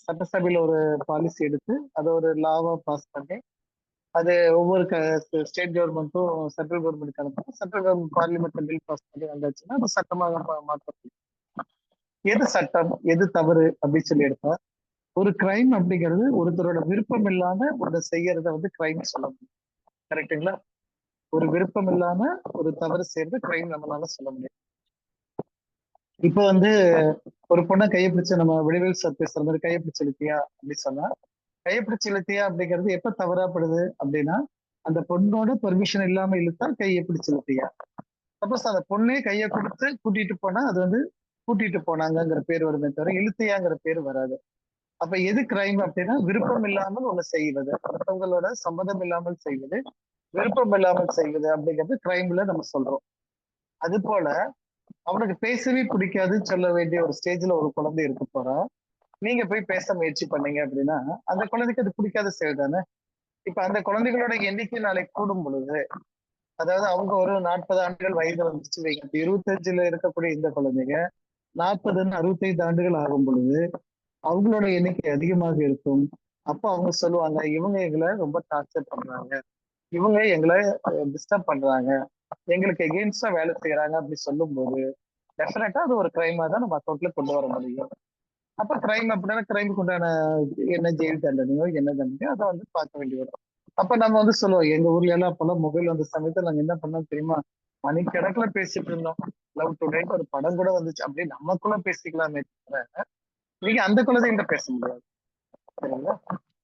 சட்டசபையில ஒரு பாலிசி எடுத்து அதை ஒரு லாவா பாஸ் பண்ணி அது ஒவ்வொரு ஸ்டேட் கவர்மெண்ட்டும் சென்ட்ரல் கவர்மெண்ட் அனுப்பணும். Central government parliament bill pass பண்ணி வந்தாச்சுன்னா அது சட்டமாக மாற்றப்படும். எது சட்டம் எது தவறு அப்படின்னு சொல்லி எடுத்தா ஒரு கிரைம் அப்படிங்கிறது ஒருத்தரோட விருப்பம் இல்லாம ஒன்று செய்யறத வந்து கிரைம் சொல்ல முடியும். கரெக்டுங்களா? ஒரு விருப்பம் இல்லாம ஒரு தவறு செய்யறது கிரைம் நம்மளால சொல்ல முடியும். இப்ப வந்து ஒரு பொண்ணை கையை பிடிச்ச நம்ம விடுதல் சார் பேசுற மாதிரி கையை பிடிச்சு இழுத்தியா அப்படின்னு சொன்னா கையை இழுத்தியா அப்படிங்கிறது எப்ப தவறாப்படுது அப்படின்னா அந்த பொண்ணோட பெர்மிஷன் இல்லாம இழுத்தா கையை பிடிச்சு இழுத்தியா. சப்போஸ் அந்த பொண்ணே கையை கொடுத்து கூட்டிட்டு போனா அது வந்து கூட்டிட்டு போனாங்கிற பேர் வருமே தவிர இழுத்தியாங்கிற பேர் வராது. அப்ப எது கிரைம் அப்படின்னா விருப்பம் இல்லாமல் ஒண்ணு செய்வது, அடுத்தவங்களோட சம்மதம் இல்லாமல் செய்வது, விருப்பம் இல்லாமல் செய்வது அப்படிங்கிறது கிரைம்ல நம்ம சொல்றோம். அது போல அவனுக்கு பேசவே பிடிக்காதுன்னு சொல்ல வேண்டிய ஒரு ஸ்டேஜ்ல ஒரு குழந்தை இருக்க போறா, நீங்க போய் பேச முயற்சி பண்ணீங்க அப்படின்னா அந்த குழந்தைக்கு அது பிடிக்காத செயல் தானே. இப்ப அந்த குழந்தைகளோட எண்ணிக்கை நாளைக்கு கூடும் பொழுது, அதாவது அவங்க ஒரு 40 ஆண்டுகள் வயது வந்துச்சு வைங்க, 25ல இருக்கக்கூடிய இந்த குழந்தைங்க 40ன்னு 65 ஆண்டுகள் ஆகும் பொழுது அவங்களோட எண்ணிக்கை அதிகமாக இருக்கும். அப்ப அவங்க சொல்லுவாங்க இவங்க எங்களை ரொம்ப டார்ச்சர் பண்றாங்க, இவங்க எங்களை டிஸ்டர்ப் பண்றாங்க, எங்களுக்கு எகெயின்ஸ்டா வேலை செய்யறாங்க அப்படி சொல்லும் போது டெஃபினட்டா அது ஒரு கிரைமா தான் நம்ம அக்கௌண்ட்ல கொண்டு வர முடியும். அப்ப கிரைம் அப்படின்னா கிரைமுக்கு உண்டான என்ன ஜெயில் தண்டனையோ என்ன தண்டனையோ அதை வந்து பார்க்க வேண்டி வரும். அப்ப நம்ம வந்து சொல்லுவோம் எங்க ஊர்ல எல்லாம் அப்பெல்லாம் மொபைல் வந்த சமயத்துல நாங்க என்ன பண்ணோம் தெரியுமா, மணிக்கணக்குல பேசிட்டு இருந்தோம். லவ் டுடேன்னு ஒரு படம் கூட வந்துச்சு, அப்படியே நமக்குள்ள பேசிக்கலாமே தவிர நீங்க அந்த குழந்தைகிட்ட பேச முடியாது. சரிங்களா?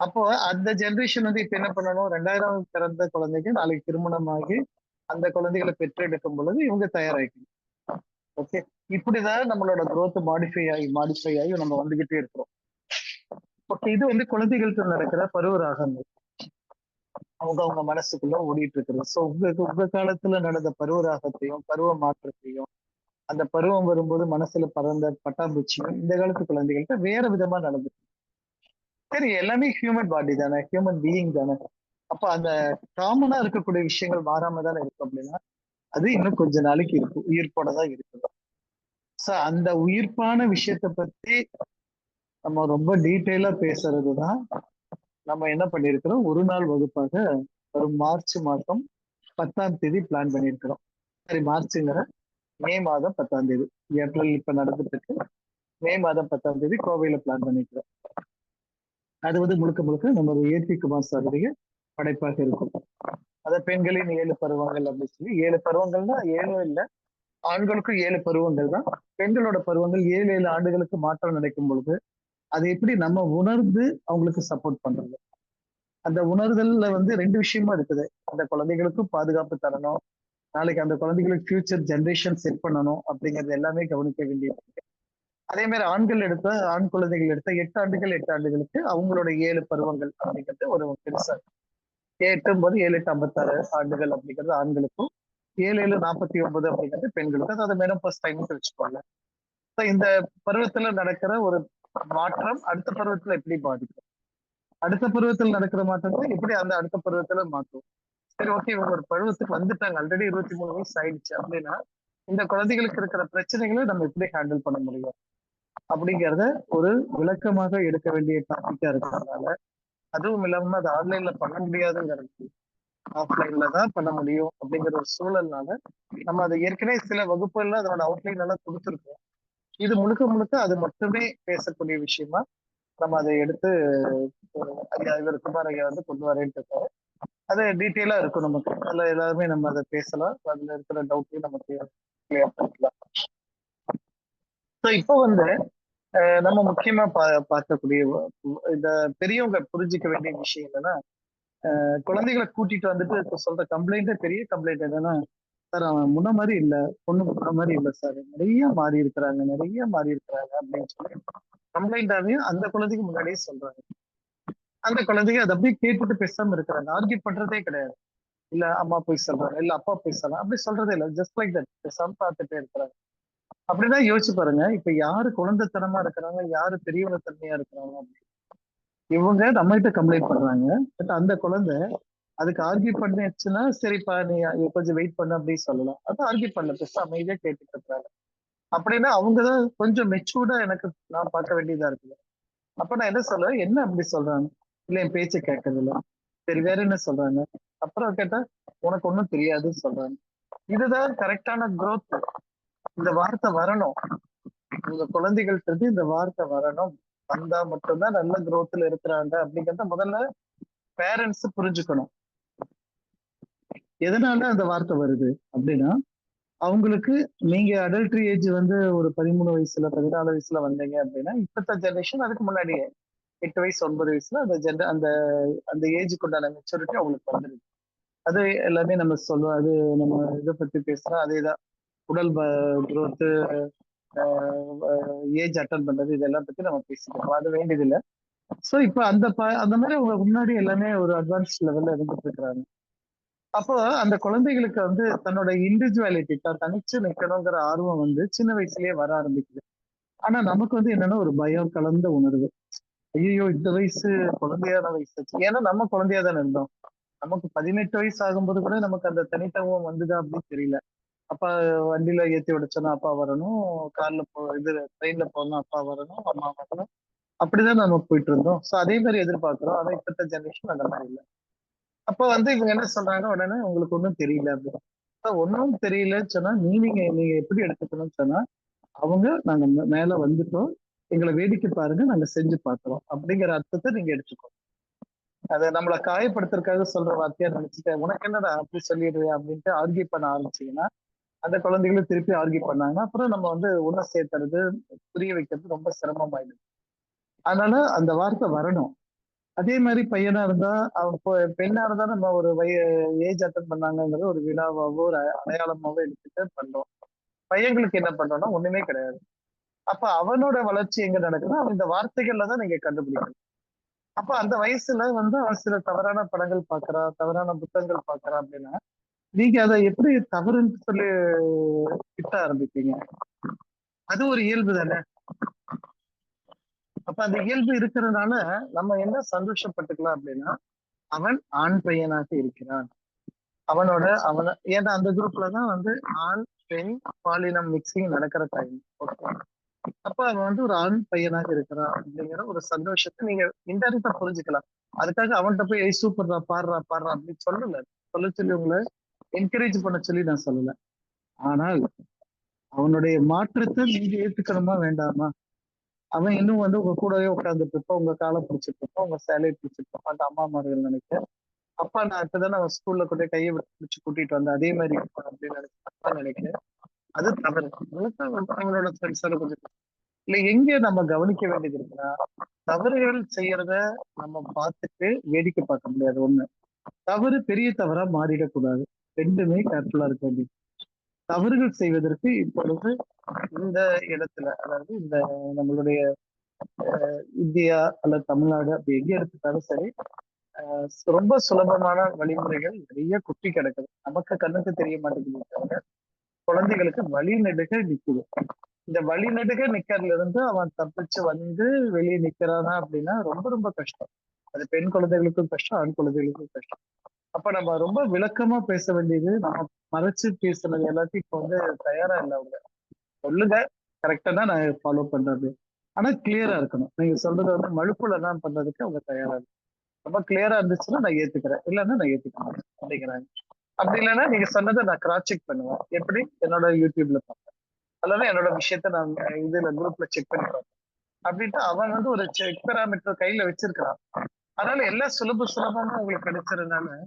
அப்போ அந்த ஜெனரேஷன் வந்து இப்ப என்ன பண்ணணும், 2000 பிறந்த குழந்தைக்கு நாளைக்கு திருமணமாகி அந்த குழந்தைகளை பெற்றெடுக்கும் பொழுது இவங்க தயாராகிக்கணும். ஓகே, இப்படிதான் நம்மளோட growth மாடிஃபை ஆகி நம்ம வந்துகிட்டே இருக்கிறோம். ஓகே, இது வந்து குழந்தைகளுக்கு நடக்கிற பருவ ராகங்கள் அவங்க மனசுக்குள்ள ஓடிட்டு இருக்கிறது. ஸோ உங்க காலத்துல நடந்த பருவ ராகத்தையும் பருவ மாற்றத்தையும் அந்த பருவம் வரும்போது மனசுல பறந்த பட்டாம்பூச்சியும் இந்த காலத்து குழந்தைகள்கிட்ட வேற விதமா நடந்துச்சு. சரி, எல்லாமே ஹியூமன் பாடி தானே, ஹியூமன் பீயிங் தானே. அப்ப அந்த காமனா இருக்கக்கூடிய விஷயங்கள் மாறாம தானே இருக்கும் அப்படின்னா அது இன்னும் கொஞ்ச நாளைக்கு இருக்கும், உயிர்ப்போட தான் இருக்குது. சோ அந்த உயிர்ப்பான விஷயத்த பத்தி நம்ம ரொம்ப டீட்டெயிலா பேசுறதுதான் நம்ம என்ன பண்ணிருக்கிறோம், ஒரு நாள் வகுப்பாக வரும் மார்ச் மாதம் 10ஆம் தேதி பிளான் பண்ணியிருக்கிறோம். சரி, மார்ச்ங்கிற மே மாதம் 10ஆம் தேதி. ஏப்ரல் இப்ப நடந்துட்டு இருக்கு. மே மாதம் 10ஆம் தேதி கோவையில பிளான் பண்ணியிருக்கிறோம். அது வந்து முழுக்க முழுக்க நம்ம ஏ.பி. குமார் சாருடைய படைப்பாக இருக்கும். அத பெண்களின் 7 பருவங்கள் அப்படின்னு சொல்லி 7 பருவங்கள்னா 7 இல்ல, ஆண்களுக்கும் 7 பருவங்கள் தான். பெண்களோட பருவங்கள் 7 ஆண்டுகளுக்கு மாற்றம் நடக்கும் பொழுது அதை எப்படி நம்ம உணர்ந்து அவங்களுக்கு சப்போர்ட் பண்றது. அந்த உணர்தல்ல வந்து 2 விஷயமா இருக்குது. அந்த குழந்தைகளுக்கும் பாதுகாப்பு தரணும், நாளைக்கு அந்த குழந்தைகளுக்கு ஃபியூச்சர் ஜெனரேஷன் செட் பண்ணணும் அப்படிங்கிறது எல்லாமே கவனிக்க வேண்டியது. அதே மாதிரி ஆண்கள் எடுத்த ஆண் குழந்தைகள் எடுத்த 8 ஆண்டுகள் 8 ஆண்டுகளுக்கு அவங்களோட 7 பருவங்கள் அப்படிங்கிறது ஒரு பெருசா 8 7 8 56 ஆண்டுகள் அப்படிங்கிறது ஆண்களுக்கும், 7 7 49 அப்படிங்கிறது பெண்களுக்கும். அதாவது மெனோபாஸ் டைம் வச்சுக்கோங்க. இந்த பருவத்துல நடக்கிற ஒரு மாற்றம் அடுத்த பருவத்துல எப்படி பாதிக்கும், அடுத்த பருவத்தில் நடக்கிற மாற்றத்தை எப்படி அந்த அடுத்த பருவத்துல மாற்றும். சரி, ஓகே, இவங்க ஒரு பருவத்துக்கு வந்துட்டாங்க, ஆல்ரெடி 23 வயசு ஆயிடுச்சு அப்படின்னா இந்த குழந்தைகளுக்கு இருக்கிற பிரச்சனைகளை நம்ம எப்படி ஹேண்டில் பண்ண முடியும் அப்படிங்கிறத ஒரு விளக்கமாக எடுக்க வேண்டிய டாபிக்கா இருக்கிறதுனால, அதுவும் இல்லாம அது ஆன்லைன்ல பண்ண முடியாதுங்கிறது, ஆஃப்லைன்ல தான் பண்ண முடியும் அப்படிங்கிற ஒரு சூழல்னால நம்ம அதை ஏற்கனவே சில வகுப்புகள்ல அதோட அவுட்லைன் எல்லாம் கொடுத்துருக்கோம். இது முழுக்க முழுக்க அது மட்டுமே பேசக்கூடிய விஷயமா நம்ம அதை எடுத்து ஐயா இவர் குமார் ஐயா வந்து கொண்டு வரேன்ட்டு இருக்காரு. அது டீட்டெயிலா இருக்கும் நமக்கு. அதுல எல்லாருமே நம்ம அதை பேசலாம், அதுல இருக்கிற டவுட்டையும் நமக்கு கிளியர் பண்ணிக்கலாம். ஸோ இப்போ வந்து நம்ம முக்கியமா பார்க்கக்கூடிய இந்த பெரியவங்க புரிஞ்சுக்க வேண்டிய விஷயம் என்னன்னா, குழந்தைகளை கூட்டிட்டு வந்துட்டு இப்ப சொல்ற கம்ப்ளைண்ட், பெரிய கம்ப்ளைண்ட் என்னன்னா, சார் அவன் முன்ன மாதிரி இல்ல, பொண்ணு முன்ன மாதிரி இல்ல சார், நிறைய மாறி இருக்கிறாங்க, நிறைய மாறி இருக்கிறாங்க அப்படின்னு சொல்லி கம்ப்ளைண்டாவையும் அந்த குழந்தைக்கு முன்னாடியே சொல்றாங்க. அந்த குழந்தைங்க அதை அப்படியே கேட்டுட்டு பேசாம இருக்கிறாங்க, ஆர்கியூ பண்றதே கிடையாது. இல்ல அம்மா போய் சொல்றாங்க, இல்ல அப்பா போய் சொல்றாங்க, அப்படி சொல்றதே இல்லை, ஜஸ்ட் லைக் தட் பேசாம பார்த்துட்டே இருக்கிறாங்க. அப்படிதான் யோசிச்சு பாருங்க, இப்ப யாரு குழந்தைத்தனமா இருக்கிறாங்க, யாரு பெரியவங்க தன்மையா இருக்கிறாங்க. இவங்க நம்ம கிட்ட கம்ப்ளைண்ட் பண்றாங்க, பட் அந்த குழந்தை அதுக்கு ஆர்கியூ பண்ணிச்சுன்னா சரிப்பா நீ கொஞ்சம் வெயிட் பண்ணு அப்படின்னு சொல்லலாம். அது ஆர்கியூ பண்ணல, பெருசா அமைதியா கேட்டுட்டு இருக்காங்க. அப்படின்னா அவங்கதான் கொஞ்சம் மெச்சூர்டா எனக்கு நான் பார்க்க வேண்டியதா இருக்குது. அப்ப நான் என்ன சொல்றேன், என்ன அப்படி சொல்றாங்க, இல்ல என் பேச்சை கேட்கறது இல்ல, சரி வேற என்ன சொல்றாங்க, அப்புறம் கேட்டா உனக்கு ஒண்ணும் தெரியாதுன்னு சொல்றாங்க. இதுதான் கரெக்டான growth. இந்த வார்த்தை வரணும், உங்க குழந்தைகள்ட்ட இருந்து இந்த வார்த்தை வரணும். வந்தா மட்டும்தான் நல்ல growthல இருக்கிறாங்க அப்படிங்கறத முதல்ல பேரண்ட்ஸ் புரிஞ்சுக்கணும். எதனால அந்த வார்த்தை வருது அப்படின்னா, அவங்களுக்கு நீங்க அடல்ட்ரி ஏஜ் வந்து ஒரு 13 வயசுல 14 வயசுல வந்தீங்க அப்படின்னா, இப்பத்த ஜெனரேஷன் அதுக்கு முன்னாடியே 8 வயசு 9 வயசுல அந்த அந்த ஏஜுக்கு உண்டான மெச்சூரிட்டி அவங்களுக்கு வந்துருது. அது எல்லாமே நம்ம சொல்லுவோம். அது நம்ம இதை பத்தி பேசுறோம், அதேதான் உடல் growth, ஏஜ் அட்டன் பண்றது, இதெல்லாம் பத்தி நம்ம பேசிக்கிறோம், அது வேண்டியதில்லை. சோ இப்ப அந்த மாதிரி அவங்க முன்னாடி எல்லாமே ஒரு அட்வான்ஸ் லெவல்ல இருந்துட்டு இருக்கிறாங்க. அப்போ அந்த குழந்தைகளுக்கு வந்து தன்னோட இண்டிவிஜுவாலிட்டி, தான் தனிச்சு நிக்கணுங்கிற ஆர்வம் வந்து சின்ன வயசுலயே வர ஆரம்பிக்குது. ஆனா நமக்கு வந்து என்னன்னா ஒரு பயம் கலந்த உணர்வு. ஐயோ, இந்த வயசு குழந்தையான வயசு, ஏன்னா நம்ம குழந்தையா தானே இருந்தோம். நமக்கு 18 வயசு ஆகும்போது கூட நமக்கு அந்த தனித்துவம் வந்துதா அப்படின்னு தெரியல. அப்பா வண்டியில ஏத்தி விடச்சோன்னா அப்பா வரணும், கார்ல இது ட்ரெயின்ல போகணும் அப்பா வரணும், அம்மா வரணும், அப்படிதான் நம்ம போயிட்டு இருந்தோம். சோ அதே மாதிரி எதிர்பார்க்கிறோம். ஆனா இப்பத்த ஜெனரேஷன் அந்த மாதிரி இல்லை. அப்ப வந்து இவங்க என்ன சொல்றாங்க, உடனே உங்களுக்கு ஒண்ணும் தெரியல அப்படின்னு. ஒன்னும் தெரியலன்னு சொன்னா நீங்க நீங்க எப்படி எடுத்துக்கணும்னு சொன்னா, அவங்க நாங்க மேல வந்துட்டோம், எங்களை வேடிக்கை பாருங்க, நாங்க செஞ்சு பார்க்கிறோம் அப்படிங்கிற அர்த்தத்தை நீங்க எடுத்துக்கோ. அதை நம்மளை காயப்படுத்துறதுக்காக சொல்ற வார்த்தையா நினைச்சுட்டேன், உனக்கு என்னடா அப்படி சொல்லிடுறியா அப்படின்ட்டு ஆர்கியூ பண்ண ஆரம்பிச்சீங்கன்னா, அந்த குழந்தைகளும் திருப்பி ஆர்கியூ பண்ணாங்கன்னா அப்புறம் நம்ம வந்து ஒண்ணு சேர்த்துறது, புரிய வைக்கிறது ரொம்ப சிரமமாயிடுது. அதனால அந்த வார்த்தை வரணும். அதே மாதிரி பையனா இருந்தா அவன் பெண்ணா இருந்தா நம்ம ஒரு ஏஜ் அட்டன் பண்ணாங்கிறது ஒரு விழாவாவோ ஒரு அடையாளமாவோ எடுத்துட்டு பண்றோம். பையன்களுக்கு என்ன பண்றோம்னா ஒண்ணுமே கிடையாது. அப்ப அவனோட வளர்ச்சி எங்க நடக்குதுன்னா அவன் இந்த வார்த்தைகள்ல தான் நீங்க கண்டுபிடிக்கணும். அப்ப அந்த வயசுல வந்து அவன் சில தவறான படங்கள் பாக்குறான், தவறான புத்தகங்கள் பாக்குறான் அப்படின்னா நீங்க அதை எப்படி தவறுன்னு சொல்லி திட்ட ஆரம்பிப்பீங்க. அது ஒரு இயல்பு தானே. அப்ப அந்த இயல்பு இருக்கிறதுனால நம்ம என்ன சந்தோஷப்பட்டுக்கலாம் அப்படின்னா, அவன் ஆண் பையனாக இருக்கிறான். ஏன்னா அந்த குரூப்லதான் வந்து ஆண் பெண் பாலினம் மிக்சிங் நடக்கிற டைம். அப்ப அவன் வந்து ஒரு ஆண் பையனாக இருக்கிறான் அப்படிங்கிற ஒரு சந்தோஷத்தை நீங்க இன்டெரக்டா புரிஞ்சுக்கலாம். அதுக்காக அவன்கிட்ட போய் ஏய் சூப்பர்ரா பாடுறா பாடுறா அப்படின்னு சொல்லல. சொல்ல சொல்லி உங்களை என்கரேஜ் பண்ண சொல்லி நான் சொல்லல. ஆனால் அவனுடைய மாற்றத்தை நீங்க ஏத்துக்கணுமா வேண்டாமா? அவன் இன்னும் வந்து உங்க கூடவே உட்கார்ந்துட்டு இருப்பான், உங்க காலை பிடிச்சிட்டு இருப்பான், உங்க சேலையை பிடிச்சிட்டு இருப்பான். அந்த அம்மா மார்கள் நினைக்க அப்பா நான் இப்பதானே அவன் ஸ்கூல்ல கொண்டு போய் கையை பிடிச்சு கூட்டிட்டு வந்தேன் அதே மாதிரி இருப்பான் அப்படின்னு நினைச்சு அப்பா நினைக்கிறேன். அது தவறு. அவங்களோட ஃப்ரெண்ட்ஸோட கொஞ்சம் இல்ல எங்க நம்ம கவனிக்க வேண்டியது இருக்குன்னா, தவறுகள் செய்யறத நம்ம பார்த்துட்டு வேடிக்கை பார்க்க முடியாது. ஒண்ணு, தவறு பெரிய தவறா மாறிடக்கூடாது. ரெண்டுமே கேர்ஃபுல்லா இருக்க வேண்டியது. தவறுகள் செய்வதற்கு இப்பொழுது இந்த இடத்துல, அதாவது இந்த நம்மளுடைய இந்தியா அல்லது தமிழ்நாடு அப்படி எங்க எடுத்துட்டாலும் சரி, ரொம்ப சுலபமான வழிமுறைகள் நிறைய குட்டி கிடக்குது. நமக்கு கண்ணுக்கு தெரிய மாட்டேங்குது தவிர குழந்தைகளுக்கு வழிநெடுக நிக்குது. இந்த வழிநெடுக நிக்கிறதுல இருந்து அவன் தப்பிச்சு வந்து வெளியே நிக்கிறானா அப்படின்னா ரொம்ப ரொம்ப கஷ்டம். அது பெண் குழந்தைகளுக்கும் கஷ்டம், ஆண் குழந்தைகளுக்கும் கஷ்டம். அப்ப நம்ம ரொம்ப விளக்கமா பேச வேண்டியது, நம்ம மறைச்சு பேசுனது எல்லாத்தையும் இப்ப வந்து தயாரா இல்லை. அவங்க சொல்லுங்க, கரெக்டா தான் நான் ஃபாலோ பண்றது. ஆனா கிளியரா இருக்கணும். நீங்க சொல்றது வந்து மழுப்புல தான் பண்றதுக்கு அவங்க தயாரா இருக்கு. ரொம்ப கிளியரா இருந்துச்சுன்னா நான் ஏத்துக்கிறேன், இல்லைன்னா நான் ஏத்துக்க மாட்டேன் அப்படிங்கிறாங்க. அப்படி இல்லைன்னா நீங்க சொன்னதை நான் கிராஸ் செக் பண்ணுவேன். எப்படி? என்னோட யூடியூப்ல பார்ப்பேன், அல்லது என்னோட விஷயத்த நான் இதுல குரூப்ல செக் பண்ணி பார்ப்பேன். அப்படின்ட்டு அவன் வந்து ஒரு செக் பேராமீட்டர் கையில வச்சிருக்கிறான். அதனால எல்லாம் சுலபமா உங்களுக்கு கிடைச்சதுனால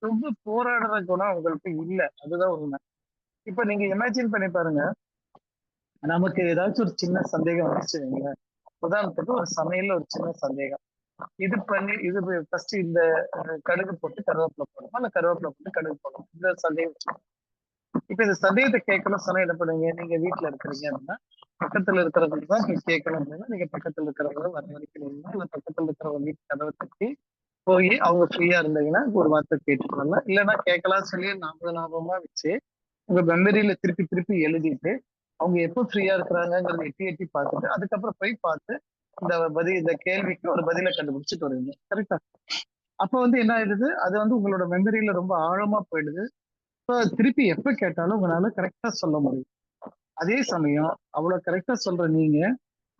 ரொம்ப போராடுற குணம் உங்களுக்கு இல்ல. அதுதான் உண்மை. இப்ப நீங்க இமேஜின் பண்ணி பாருங்க, நமக்கு ஏதாச்சும் ஒரு சின்ன சந்தேகம் வந்துச்சு வைங்களேன். உதாரணத்துக்கு ஒரு சமையல்ல ஒரு சின்ன சந்தேகம். இது ஃபர்ஸ்ட் இந்த கடுகு போட்டு கருவேப்பிலை போடணுமா, இல்ல கருவேப்பிலை போட்டு கடுகு போடணும், இந்த சந்தேகம். இப்ப இந்த சந்தேகத்தை கேட்கணும் சொன்னா என்ன பண்ணுவீங்க? நீங்க வீட்டுல இருக்கிறீங்க அப்படின்னா பக்கத்துல இருக்கிறவங்களுக்கு தான் நீங்க கேட்கணும் அப்படின்னா நீங்க பக்கத்துல இருக்கிறவங்க வர வரைக்கும் இல்ல பக்கத்துல இருக்கிறவங்க வீட்டு கதவை தட்டி போய் அவங்க ஃப்ரீயா இருந்தீங்கன்னா ஒரு வார்த்தை கேட்டுக்கலாம். இல்லைன்னா கேட்கலாம் சொல்லி ஞாபகமா வச்சு உங்க மெமரியில திருப்பி திருப்பி எழுதிட்டு அவங்க எப்போ ஃப்ரீயா இருக்கிறாங்கிறத எட்டி எட்டி பார்த்துட்டு அதுக்கப்புறம் போய் பார்த்து இந்த கேள்விக்கு ஒரு பதிலை கண்டுபிடிச்சிட்டு வருவீங்க. கரெக்டா? அப்ப வந்து என்ன ஆயிடுது, அது வந்து உங்களோட மெமரியில ரொம்ப ஆழமா போயிடுது. இப்போ திருப்பி எப்ப கேட்டாலும் உங்களால கரெக்டா சொல்ல முடியும். அதே சமயம் அவ்வளவு கரெக்டா சொல்ற நீங்க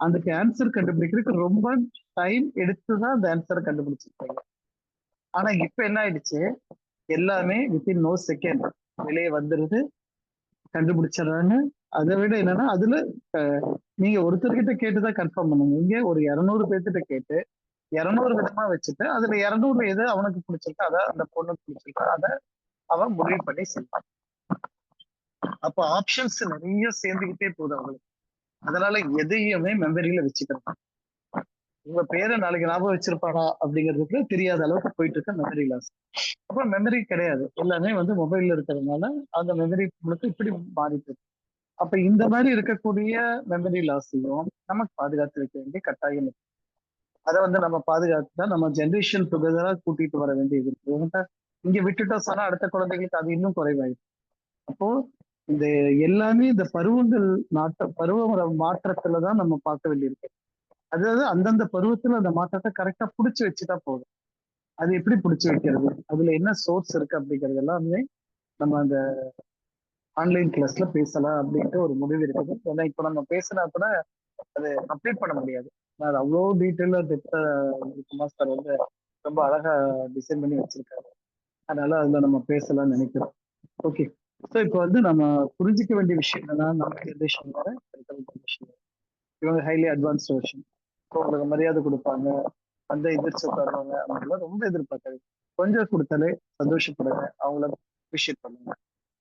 அதுக்கு ஆன்சர் கண்டுபிடிக்கிறதுக்கு ரொம்ப டைம் எடுத்துதான் அந்த ஆன்சரை கண்டுபிடிச்சிருக்கீங்க. ஆனா இப்ப என்ன ஆயிடுச்சு, எல்லாமே வித்தின் நோ செகண்ட் வெளியே வந்துருது, கண்டுபிடிச்சிடறாங்க. அதை விட என்னன்னா அதுல நீங்க ஒருத்தர்கிட்ட கேட்டுதான் கன்ஃபார்ம் பண்ணுங்க. இங்க ஒரு 200 பேர்த்திட்ட கேட்டு 200 விதமா வச்சுட்டு அதுல 200 எது அவனுக்கு பிடிச்சிருக்கா, அத அந்த பொண்ணுக்கு பிடிச்சிருக்கா, அத அவன் முடிவு பண்ணி செய்வான். அப்ப ஆப்ஷன்ஸ் நிறைய சேர்ந்துகிட்டே போகுது அவங்களுக்கு. அதனால எதையுமே மெமரியில வச்சுக்கிறான். உங்க பேரை நாளைக்கு ஞாபகம் வச்சிருப்பானா அப்படிங்கிறதுக்கு தெரியாத அளவுக்கு போயிட்டு இருக்க மெமரி லாஸ். அப்ப மெமரி கிடையாது, எல்லாமே வந்து மொபைல்ல இருக்கிறதுனால அந்த மெமரி உங்களுக்கு இப்படி மாறிட்டு. அப்ப இந்த மாதிரி இருக்கக்கூடிய மெமரி லாஸையும் நமக்கு பாதுகாத்து வைக்க வேண்டிய கட்டாயம் இருக்கு. அதை வந்து நம்ம பாதுகாத்து தான் நம்ம ஜென்ரேஷன் டுகெதரா கூட்டிட்டு வர வேண்டியது இருக்கு. இங்க விட்டுட்டோம் சொன்னா அடுத்த குழந்தைகளுக்கு அது இன்னும் குறைவாயிடும். அப்போ இந்த எல்லாமே இந்த பருவ மாற்றத்துலதான் நம்ம பார்க்க வேண்டியிருக்கு. அதாவது அந்தந்த பருவத்துல அந்த மாற்றத்தை கரெக்டா புடிச்சு வச்சுட்டா போதும். அது எப்படி புடிச்சு வைக்கிறது, அதுல என்ன சோர்ஸ் இருக்கு அப்படிங்கிறது எல்லாமே நம்ம அந்த ஆன்லைன் கிளாஸ்ல பேசலாம் அப்படின்ட்டு ஒரு முடிவு இருக்குது. ஏன்னா இப்ப நம்ம பேசினா கூட அது கம்ப்ளீட் பண்ண முடியாது. அது அவ்வளோ டீட்டெயிலா குமார் சார் வந்து ரொம்ப அழகா டிசைன் பண்ணி வச்சிருக்காரு. அதனால அதுல நம்ம பேசலாம்னு நினைக்கிறோம். ஓகே. ஸோ இப்போ வந்து நம்ம புரிஞ்சிக்க வேண்டிய விஷயம் என்னன்னா, நம்ம ஜென்ரேஷன் வேற ஜென்ரேஷன் இவங்க ஹைலி அட்வான்ஸ்ட் வெர்ஷன். உங்களுக்கு மரியாதை கொடுப்பாங்க, அந்த எதிர்த்து உட்காருவாங்க, அவங்களாம் ரொம்ப எதிர்பார்க்காது. கொஞ்சம் கொடுத்தாலே சந்தோஷப்படுங்க, அவங்கள அப்ரிஷியேட் பண்ணுங்க,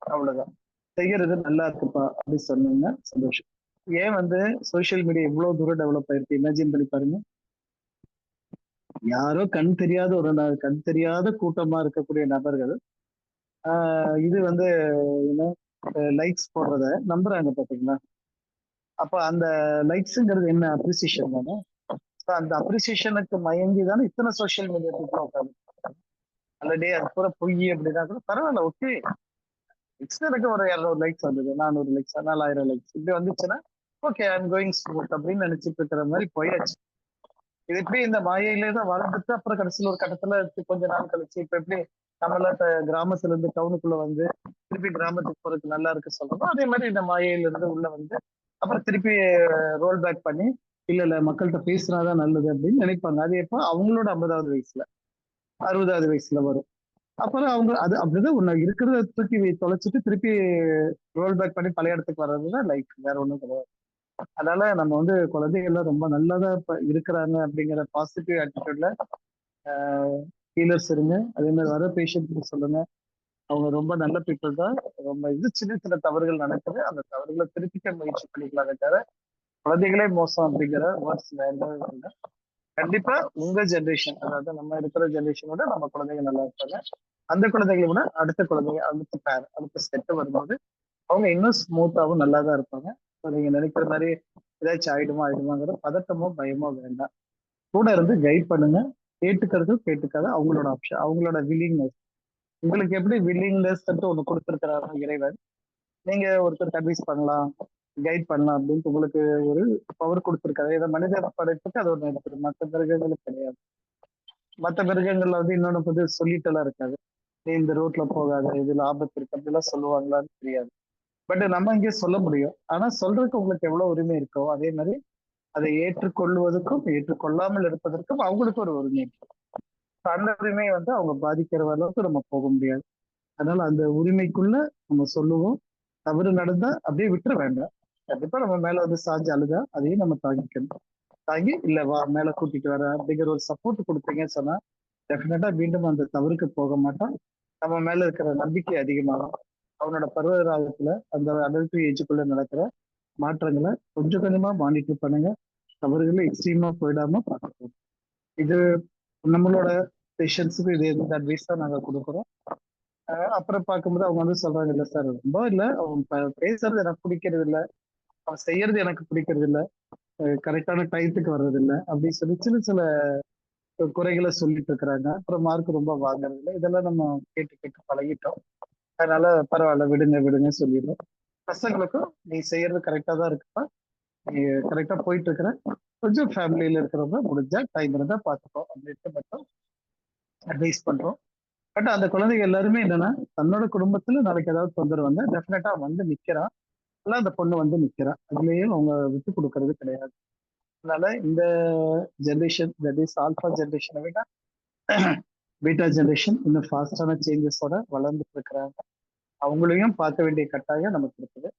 அவ்வளவுதான். செய்யறது நல்லா இருக்குப்பா அப்படின்னு சொன்னீங்கன்னா சந்தோஷம். ஏன் வந்து சோசியல் மீடியா இவ்வளவு தூரம் டெவலப் ஆயிருக்கு இமேஜின் பண்ணி பாருங்க. யாரோ கண் தெரியாத கூட்டமா இருக்கக்கூடிய நபர்கள் இது வந்து லைக்ஸ் போடுறத நம்புறாங்க பாத்தீங்களா? அப்ப அந்த லைக்ஸ்ங்கிறது என்ன? அப்ரிசியேஷன் தானே. அந்த அப்ரிசியேஷனுக்கு மயங்கி தானே இத்தனை சோசியல் மீடியா பீப்புள் உட்காந்து ஆல்ரெடி அது பூரா பொய் அப்படின்னா கூட பரவாயில்ல, ஓகே. எனக்கு ஒரு 200 லைக்ஸ் வந்தது, 400 லைக்ஸ், 4000 லைக்ஸ் இப்படி வந்துச்சுன்னா okay I am going smooth அப்படின்னு நினைச்சிட்டு இருக்கிற மாதிரி போயாச்சு. இது எப்படி இந்த மாயையிலே தான் வாழ்ந்துட்டு அப்புறம் கடைசியில் ஒரு கட்டத்துல கொஞ்ச நாள் கழிச்சு இப்ப எப்படி நம்மள கிராமத்துல இருந்து டவுனுக்குள்ள வந்து திருப்பி கிராமத்துக்கு போறதுக்கு நல்லா இருக்கு சொல்றோம், அதே மாதிரி இந்த மாயையில இருந்து உள்ள வந்து அப்புறம் திருப்பி ரோல் பேக் பண்ணி இல்ல இல்ல மக்கள்கிட்ட பேசுனாதான் நல்லது அப்படின்னு நினைப்பாங்க. அது எப்போ அவங்களோட 50வது வயசுல 60வது வயசுல வரும். அப்புறம் அவங்க அது அப்படிதான் ஒண்ணு இருக்கிறத தூக்கி தொலைச்சிட்டு திருப்பி ரோல் பேக் பண்ணி பழைய இடத்துக்கு வர்றதுதான் லைஃப், வேற ஒண்ணும் கிடையாது. அதனால நம்ம வந்து குழந்தைகள்லாம் ரொம்ப நல்லதா இப்ப இருக்கிறாங்க அப்படிங்கிற பாசிட்டிவ் ஆட்டிடியூட்ல ஹீலர்ஸ் இருங்க. அதே மாதிரி வர பேஷண்ட்க்கு சொல்லுங்க, அவங்க ரொம்ப நல்ல பீப்புள் தான். ரொம்ப சின்ன சின்ன தவறுகள் நடக்குது, அந்த தவறுகளை திருப்பிக்க முயற்சி பண்ணிக்கலாமே தவிர குழந்தைகளே மோசம் அப்படிங்கிற வேர்ட்ஸ் வேண்டாம். கண்டிப்பா உங்க ஜென்ரேஷன், அதாவது நம்ம இருக்கிற ஜென்ரேஷனோட நம்ம குழந்தைங்க நல்லா இருப்பாங்க. அந்த குழந்தைகளை விட அடுத்த குழந்தைங்க, அடுத்த பேர், அடுத்த செட்டு வரும்போது அவங்க இன்னும் ஸ்மூத்தாவும் நல்லா தான் இருப்பாங்க. நீங்க நினைக்கிற மாதிரி ஏதாச்சும் ஆயிடுமாங்கிற பதட்டமோ பயமோ வேண்டாம். கூட இருந்து கைட் பண்ணுங்க. கேட்டுக்கிறது கேட்டுக்காத அவங்களோட ஆப்ஷன், அவங்களோட வில்லிங்னஸ். உங்களுக்கு எப்படி வில்லிங்னஸ் ஒண்ணு கொடுத்துருக்கிறாரு இறைவன், நீங்க ஒருத்தருக்கு அட்வைஸ் பண்ணலாம், கைட் பண்ணலாம் அப்படின்ட்டு உங்களுக்கு ஒரு பவர் கொடுத்துருக்காரு. இதை மனித படைப்புக்கு அது ஒண்ணு இருக்குது, மற்ற மிருகங்களுக்கு கிடையாது. மற்ற மிருகங்கள்ல வந்து இன்னொன்னு வந்து சொல்லிட்டெல்லாம் இருக்காது, நீ இந்த ரோட்ல போகாத, இதுல ஆபத்து இருக்கு அப்படிலாம் சொல்லுவாங்களான்னு தெரியாது. பட் நம்ம இங்கே சொல்ல முடியும். ஆனா சொல்றதுக்கு உங்களுக்கு எவ்வளவு உரிமை இருக்கோ அதே மாதிரி அதை ஏற்றுக்கொள்வதற்கும் ஏற்றுக்கொள்ளாமல் இருப்பதற்கும் அவங்களுக்கு ஒரு உரிமை இருக்கு. அந்த உரிமையை வந்து அவங்க பாதிக்கிற அளவுக்கு நம்ம போக முடியாது. அதனால அந்த உரிமைக்குள்ள நம்ம சொல்லுவோம். தவறு நடந்தா அப்படியே விட்டுற வேண்டாம். கண்டிப்பா நம்ம மேல வந்து சாஞ்சு அழுதா அதையும் நம்ம தாங்கிக்கணும். தாங்கி இல்ல வா மேல கூட்டிட்டு வர அப்படிங்கிற ஒரு சப்போர்ட் கொடுத்தீங்கன்னு சொன்னா டெஃபினட்டா மீண்டும் அந்த தவறுக்கு போக மாட்டான். நம்ம மேல இருக்கிற நம்பிக்கை அதிகமாகும். அவனோட பருவகாலத்துல அந்த அடல்ட் ஏஜுக்குள்ள நடக்கிற மாற்றங்களை கொஞ்சம் கொஞ்சமா மானிட்டர் பண்ணுங்க. தவறுகளை எக்ஸ்ட்ரீமா போயிடாம பார்த்துக்கணும். இது நம்மளோட பேஷண்ட்ஸுக்கு இது எந்த அட்வைஸ் தான் நாங்க கொடுக்குறோம். அப்புறம் பார்க்கும்போது அவங்க வந்து சொல்றாங்க, இல்ல சார் ரொம்ப இல்ல, அவன் பேசுறது எனக்கு பிடிக்கிறது இல்ல, அவன் செய்யறது எனக்கு பிடிக்கிறது இல்ல, கரெக்டான டயத்துக்கு வர்றது இல்ல அப்படின்னு சொல்லி சின்ன சில குறைகளை சொல்லிட்டு இருக்கிறாங்க. அப்புறம் மார்க் ரொம்ப வாங்குறது இல்லை. இதெல்லாம் நம்ம கேட்டு கேட்டு பழகிட்டோம். அதனால பரவாயில்ல விடுங்க விடுங்க சொல்லிடுறோம். பசங்களுக்கும் நீ செய்யறது கரெக்டா தான் இருக்குப்பா, நீ கரெக்டா போயிட்டு இருக்கிற, கொஞ்சம் ஃபேமிலியில இருக்கிறவங்க முடிஞ்சா டைம் இருந்தா பாத்துக்கோ அப்படின்ட்டு மட்டும் அட்வைஸ் பண்றோம். பட் அந்த குழந்தைங்க எல்லாருமே என்னன்னா தன்னோட குடும்பத்துல நாளைக்கு ஏதாவது தொந்தரவு வந்தா டெஃபினட்டா வந்து நிக்கிறான், இல்ல அந்த பொண்ணு வந்து நிக்கிறா, அதுலயும் அவங்க விட்டு கொடுக்கறது கிடையாது. அதனால இந்த ஜென்ரேஷன், தட் இஸ் ஆல்பா ஜென்ரேஷனை விட பீட்டா ஜென்ரேஷன் இன்னும் ஃபாஸ்டான சேஞ்சஸோட வளர்ந்துட்டு இருக்கிறாங்க. அவங்களையும் பார்க்க வேண்டிய கட்டாயம் நமக்கு இருக்குது.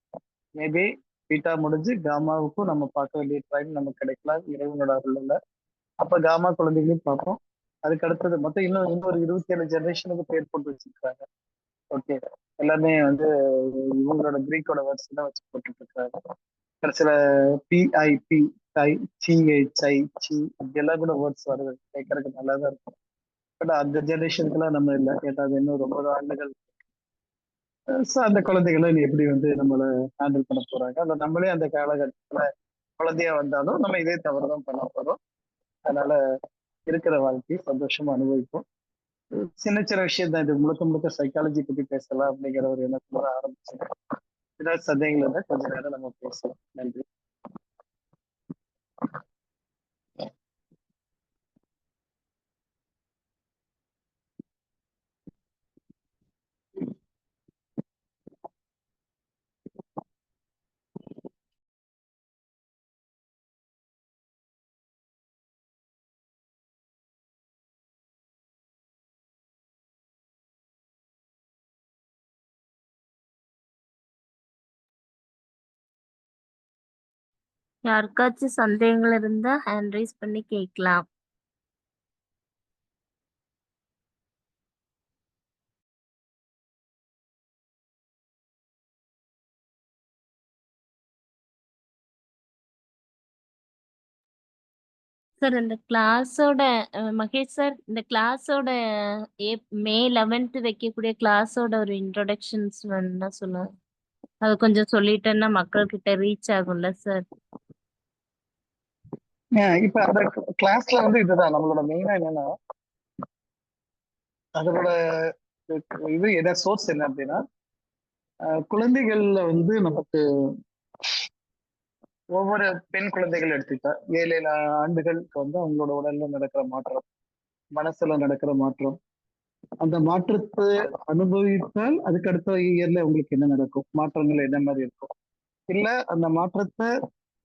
மேபி பீட்டா முடிஞ்சு காமாவுக்கும் நம்ம பார்க்க வேண்டிய டைம் நமக்கு கிடைக்கலாம் இறைவனோட அருள்ல. அப்ப காமா குழந்தைகளையும் பார்ப்போம். அதுக்கு அடுத்தது மொத்தம் இன்னொரு 27 ஜெனரேஷனுக்கு பேர் போட்டு வச்சிருக்காங்க. ஓகே, எல்லாமே வந்து இவங்களோட கிரீக்கோட வேர்ட்ஸ் தான் வச்சு போட்டுட்டு இருக்காங்க. கடைசியில PIP டை சிஐ சை சி இப்படி எல்லாம் கூட வேர்ட்ஸ் வருது, கேட்கறதுக்கு நல்லா தான் இருக்கும். பட் அந்த ஜெனரேஷனுக்குலாம் நம்ம இல்லை, ஏதாவது இன்னும் ரொம்ப ஆண்டுகள். ஸோ அந்த குழந்தைகளை நீ எப்படி வந்து நம்மளை ஹேண்டில் பண்ண போறாங்க, அந்த நம்மளே அந்த காலகட்டத்துல குழந்தையா வந்தாலும் நம்ம இதே தவறு தான் பண்ண போறோம். அதனால இருக்கிற வாழ்க்கையை சந்தோஷமா அனுபவிப்போம். சின்ன சின்ன விஷயம் தான் இது, முழுக்க முழுக்க சைக்காலஜி பத்தி பேசலாம் அப்படிங்கிற ஒரு எண்ணத்துல ஆரம்பிச்சேன். ஏதாவது சந்தேகங்கள் இருந்தா கொஞ்ச நேரம் நம்ம பேசலாம். நன்றி. யாருக்காச்சும் சந்தேகங்கள் இருந்தா ஹேண்ட் ரைஸ் பண்ணி கேட்கலாம். சார் இந்த கிளாஸோட மகேஷ் சார், இந்த கிளாஸோட மே 11th வைக்கக்கூடிய கிளாஸோட ஒரு இன்ட்ரோடக்ஷன்ஸ் வேணும்னா சொல்லுங்க. அது கொஞ்சம் சொல்லிட்டேன்னா மக்கள் கிட்ட ரீச் ஆகும்ல சார். இப்ப அந்த கிளாஸ்ல வந்து இதுதான் நம்மளோட மெயினா என்னன்னா, அதோட இது என்ன சோர்ஸ் என்ன அப்படின்னா, குழந்தைகள்ல வந்து நமக்கு ஒவ்வொரு பெண் குழந்தைகள் எடுத்துக்கிட்டா 7 ஆண்டுகளுக்கு வந்து அவங்களோட உடல்ல நடக்கிற மாற்றம், மனசுல நடக்கிற மாற்றம், அந்த மாற்றத்தை அனுபவித்தால் அதுக்கு அடுத்த இயர்ல உங்களுக்கு என்ன நடக்கும், மாற்றங்கள் என்ன மாதிரி இருக்கும், இல்ல அந்த மாற்றத்தை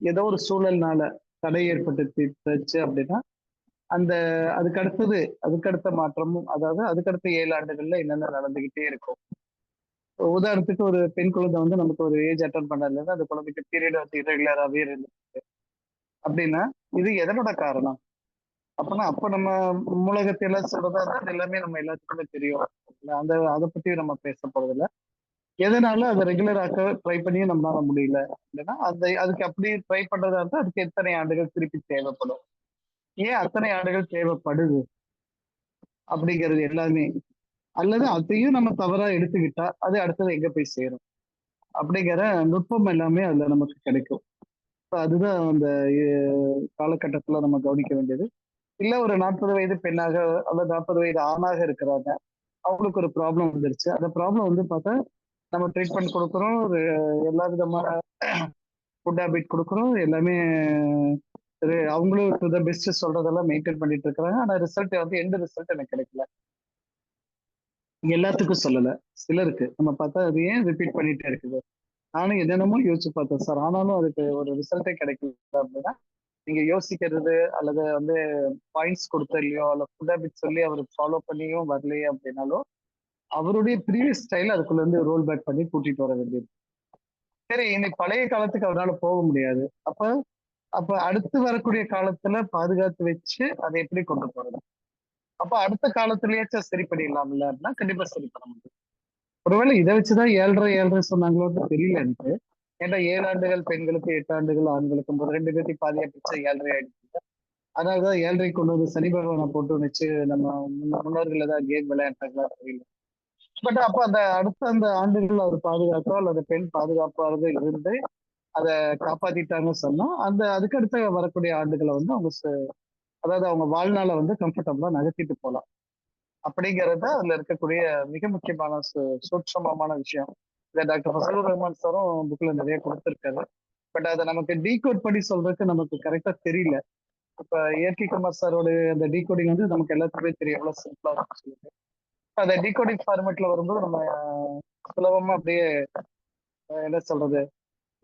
ஏதோ ஒரு சூழல்னால தடை ஏற்பட்டுச்சு அப்படின்னா அந்த அதுக்கடுத்த மாற்றமும், அதாவது அதுக்கடுத்த 7 ஆண்டுகள்ல என்னென்ன நடந்துகிட்டே இருக்கும். உதாரணத்துக்கு ஒரு பெண் குழந்தை வந்து நமக்கு ஒரு ஏஜ் அட்டன் பண்ணதுல இருந்து அந்த குழந்தைக்கு பீரியட் வந்து இரகுலராகவே இருந்து அப்படின்னா இது எதனோட காரணம்? அப்ப நம்ம மூலகத்தை எல்லாம் சொல்றதா இருந்தா அது எல்லாமே நம்ம எல்லாத்துக்குமே தெரியும். அந்த அதை பத்தி நம்ம பேச போறது இல்ல. எதனால அதை ரெகுலர் ஆக்க ட்ரை பண்ணியும் நம்மளால முடியல அப்படின்னா அதுக்கு அப்படி ட்ரை பண்றதா இருந்தா அதுக்கு எத்தனை ஆண்டுகள் திருப்பி தேவைப்படும், ஏன் அத்தனை ஆண்டுகள் தேவைப்படுது அப்படிங்கிறது எல்லாமே, அல்லது அதையும் நம்ம தவறா எடுத்துக்கிட்டா அது அடுத்தது எங்க போய் சேரும் அப்படிங்கிற நுட்பம் எல்லாமே அதுல நமக்கு கிடைக்கும். அதுதான் அந்த காலகட்டத்துல நம்ம கவனிக்க வேண்டியது. இல்ல ஒரு 40 வயது பெண்ணாக அல்லது 40 வயது ஆணாக இருக்கிறாங்க, அவங்களுக்கு ஒரு ப்ராப்ளம் வந்துருச்சு. அந்த ப்ராப்ளம் வந்து பார்த்தா நம்ம ட்ரீட்மெண்ட் கொடுக்குறோம், ஒரு எல்லா விதமான ஃபுட் ஹேபிட் கொடுக்குறோம், எல்லாமே அவங்களும் டு த பெஸ்ட் சொல்றதெல்லாம் மெயின்டைன் பண்ணிட்டு இருக்கிறாங்க. ஆனா ரிசல்ட் வந்து எந்த ரிசல்ட் எனக்கு கிடைக்கல. எல்லாத்துக்கும் சொல்லல, சிலருக்கு நம்ம பார்த்தா அது ஏன் ரிப்பீட் பண்ணிட்டே இருக்குது. நானும் என்னென்னமோ யோசிச்சு பார்த்தேன் சார், ஆனாலும் அதுக்கு ஒரு ரிசல்ட்டே கிடைக்கல அப்படின்னா நீங்க யோசிக்கிறது அல்லது வந்து பாயிண்ட்ஸ் கொடுத்தலையோ அல்ல ஃபுட் ஹேபிட் சொல்லி அவர் ஃபாலோ பண்ணியும் வரலையே அப்படின்னாலும் அவருடைய ப்ரீவியஸ் ஸ்டைல் அதுக்குள்ள இருந்து ரோல் பேக் பண்ணி கூட்டிட்டு வர வேண்டியது. சரி, இனி பழைய காலத்துக்கு அவரால போக முடியாது. அப்ப அப்ப அடுத்து வரக்கூடிய காலத்துல பாதுகாத்து வச்சு அதை எப்படி கொண்டு போறது? அப்ப அடுத்த காலத்திலேயாச்சும் சரி பண்ணிடலாம்ல அப்படின்னா கண்டிப்பா சரி பண்ண முடியும். ஒருவேளை இதை வச்சுதான் 7.5 சொன்னாங்களோன்னு தெரியல எனக்கு. ஏன்னா 7 ஆண்டுகள் பெண்களுக்கு, 8 ஆண்டுகள் ஆண்களுக்கு, 2 பேர்த்தையும் பாதியா பிரிச்சா 7.5 ஆயிடுச்சு. அதனாலதான் 7.5 கொண்டு வந்து சனி பகவானை போட்டு வச்சு நம்ம முன்னோர்கள் ஏதாவது கேம் விளையாண்டாங்களா தெரியல. பட் அப்ப அந்த ஆண்டுகள் அவர் பாதுகாத்தோ அல்லது பெண் பாதுகாப்பாக இருந்து அதை காப்பாத்திட்டாங்கன்னு சொன்னா அதுக்கடுத்த வரக்கூடிய ஆண்டுகளை வந்து அதாவது அவங்க வாழ்நாளை வந்து கம்ஃபர்டபுளா நகர்த்திட்டு போகலாம் அப்படிங்கறத அதுல இருக்கக்கூடிய மிக முக்கியமான சூட்சமமான விஷயம். இதை டாக்டர் ஃபசலுர் ரஹ்மான் சாரும் புக்ல நிறைய கொடுத்திருக்காரு. பட் அதை நமக்கு டீகோட் பண்ணி சொல்றதுக்கு நமக்கு கரெக்டா தெரியல. இப்ப ஏகே குமார் சாரோட அந்த டீகோடிங் வந்து நமக்கு எல்லாத்துக்குமே தெரியும் எவ்வளவு சிம்பிளா இருக்குன்னு சொல்லிட்டு. அந்த டீகோடிங் ஃபார்மேட்ல வரும்போது நம்ம சுலபமா அப்படியே என்ன சொல்றது,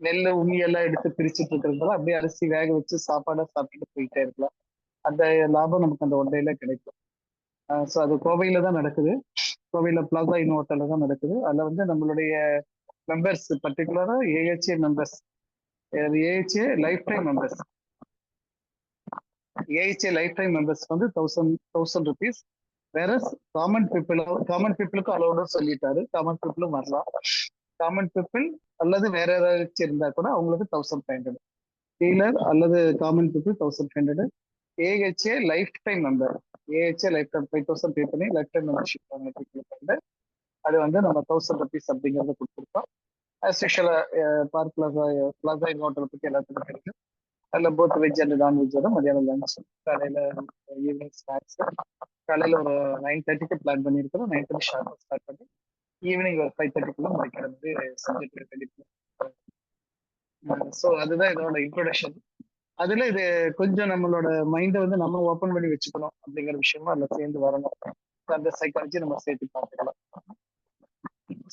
நெல்லு உமி எல்லாம் எடுத்து பிரிச்சுட்டு இருக்கிறதால அப்படியே அரிசி வேக வச்சு சாப்பாடா சாப்பிட்டுட்டு போயிட்டே இருக்கலாம். அந்த லாபம் நமக்கு அந்த ஒன்றையில கிடைக்கும். ஸோ அது கோவையில தான் நடக்குது. கோவையில பிளாசா இன் ஹோட்டல்ல தான் நடக்குது. அதுல வந்து நம்மளுடைய மெம்பர்ஸ் பர்டிகுலரா AHA members, AHA life time members, AHA life time members வந்து 1000 rupees. வேற காமன் பீப்புளுக்கும் அலோடு சொல்லிட்டாரு. காமன் பீப்புளும் வரலாம். காமன் பீப்புள் அல்லது வேற ஏதாச்சும் இருந்தா கூட அவங்களுக்கு 1500. டீலர் அல்லது common people 1500. AHA life time member, AHA life time 5000 பே பண்ணி லைஃப் டைம் மெம்பர்ஷிப் வந்து அது வந்து நம்ம 1000 rupees அப்படிங்கறத கொடுத்துருக்கோம். ஆஸ் யூஷுவலா பார்க் பிளாசா இன் ஹோட்டல் பத்தி எல்லாத்துக்கும் தெரியும். அதுல போத் வெஜ் அண்ட் நான்வெஜ் வரும். மதியானம் லஞ்ச், காலையில ஈவினிங் ஸ்நாக்ஸ். காலையில ஒரு 9:30க்கு பிளான் பண்ணியிருக்கிறோம். 9:30 ஷார்ப்பா ஸ்டார்ட் பண்ணி ஈவினிங் ஒரு 5:30க்குள்ள முடிக்கிற மாதிரி சப்ஜெக்ட் ரெடி பண்ணி. ஸோ அதுதான் இதோட இன்ட்ரோடக்ஷன். அதுல இது கொஞ்சம் நம்மளோட மைண்டை வந்து நம்ம ஓப்பன் பண்ணி வச்சுக்கணும் அப்படிங்கிற விஷயமா அதுல சேர்ந்து வரணும். அந்த சைக்காலஜி நம்ம சேர்த்து பார்த்துக்கலாம்.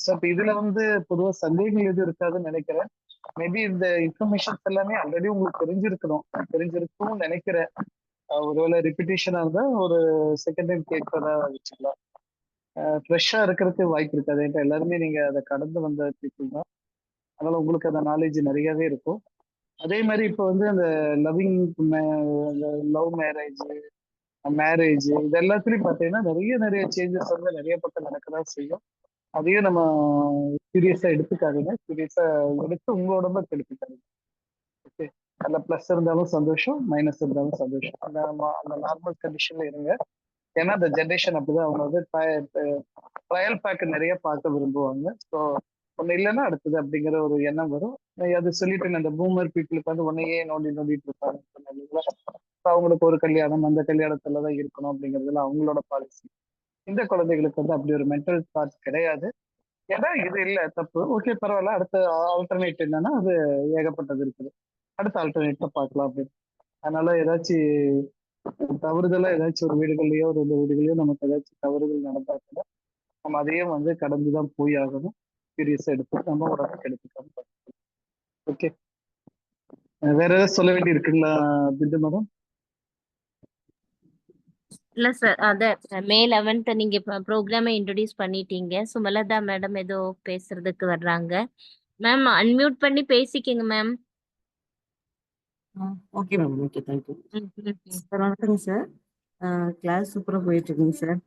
ஸோ இப்ப இதுல வந்து பொதுவா சந்தேகங்கள் எதுவும் இருக்காதுன்னு நினைக்கிறேன். மேபி இந்த இன்ஃபர்மேஷன்ஸ் எல்லாமே ஆல்ரெடி உங்களுக்கு தெரிஞ்சிருக்கும்னு நினைக்கிறேன். ஒருவேளை ரிப்பீட்டேஷனா இருந்தா ஒரு செகண்ட் டைம் கேட்கறதா வச்சுக்கலாம். ஃப்ரெஷ்ஷா இருக்கிறதுக்கு வாய்ப்பு இருக்காது. ஏன்டா எல்லாருமே நீங்க அதை கடந்து வந்த பீப்புள் தான். அதனால உங்களுக்கு அந்த நாலேஜ் நிறையவே இருக்கும். அதே மாதிரி இப்போ வந்து அந்த லவ்விங், லவ் மேரேஜ் இது எல்லாத்துலயும் பார்த்தீங்கன்னா நிறைய சேஞ்சஸ் வந்து நிறைய பக்கம் நடக்கதான் செய்யும். அதையும் நம்ம சீரியஸா எடுத்துக்காதீங்க. சீரியஸா எடுத்து உங்க உடம்ப கெடுத்துக்காதீங்க. ஓகே, அதுல பிளஸ் இருந்தாலும் சந்தோஷம், மைனஸ் இருந்தாலும் சந்தோஷம். அந்த நார்மல் கண்டிஷன்ல இருங்க. ஏன்னா அந்த ஜென்ரேஷன் அப்படிதான். அவங்க வந்து ட்ரையல் பேக் நிறைய பார்க்க விரும்புவாங்க. ஸோ ஒண்ணு இல்லைன்னா அடுத்தது அப்படிங்கிற ஒரு எண்ணம் வரும். அது சொல்லிட்டு அந்த பூமர் பீப்புளுக்கு வந்து ஒன்னையே நோண்டிட்டு இருப்பாங்க. அவங்களுக்கு ஒரு கல்யாணம், அந்த கல்யாணத்துலதான் இருக்கணும் அப்படிங்கிறதுல அவங்களோட பாலிசி. இந்த குழந்தைகளுக்கு வந்து அப்படி ஒரு மென்டல் தாட் கிடையாது. ஏன்னா இது இல்ல தப்பு, ஓகே பரவாயில்ல, அடுத்த ஆல்டர்னேட் என்னன்னா அது ஏகப்பட்டது இருக்குது. அடுத்த ஆல்டர்னேட்ல பார்க்கலாம் அப்படின்னு. அதனால ஏதாச்சும் தவறுதலா ஏதாச்சும் ஒரு வீடுகள்லயோ ஒரு 2 வீடுகளையோ நமக்கு ஏதாச்சும் தவறுகள் நடந்தா கூட நம்ம அதையும் வந்து கடந்துதான் போய் ஆகணும். சீரியஸா எடுத்து நம்ம உடம்புக்கு எடுத்துக்காம. ஓகே, வேற ஏதாவது சொல்ல வேண்டி இருக்குங்களா பிந்து மேடம்? இல்ல சார், அத மே 11th நீங்க ப்ரோக்ராமை இன்ட்ரோடியூஸ் பண்ணிட்டீங்க. சுமலதா மேடம் ஏதோ பேசுறதுக்கு வர்றாங்க. மேம் அன்மியூட் பண்ணி பேசிக்கங்க ma'am. Okay ma'am, okay, thank you sir. வணக்கங்க சார். கிளாஸ் சூப்பராக போயிட்டு இருக்குங்க சார்.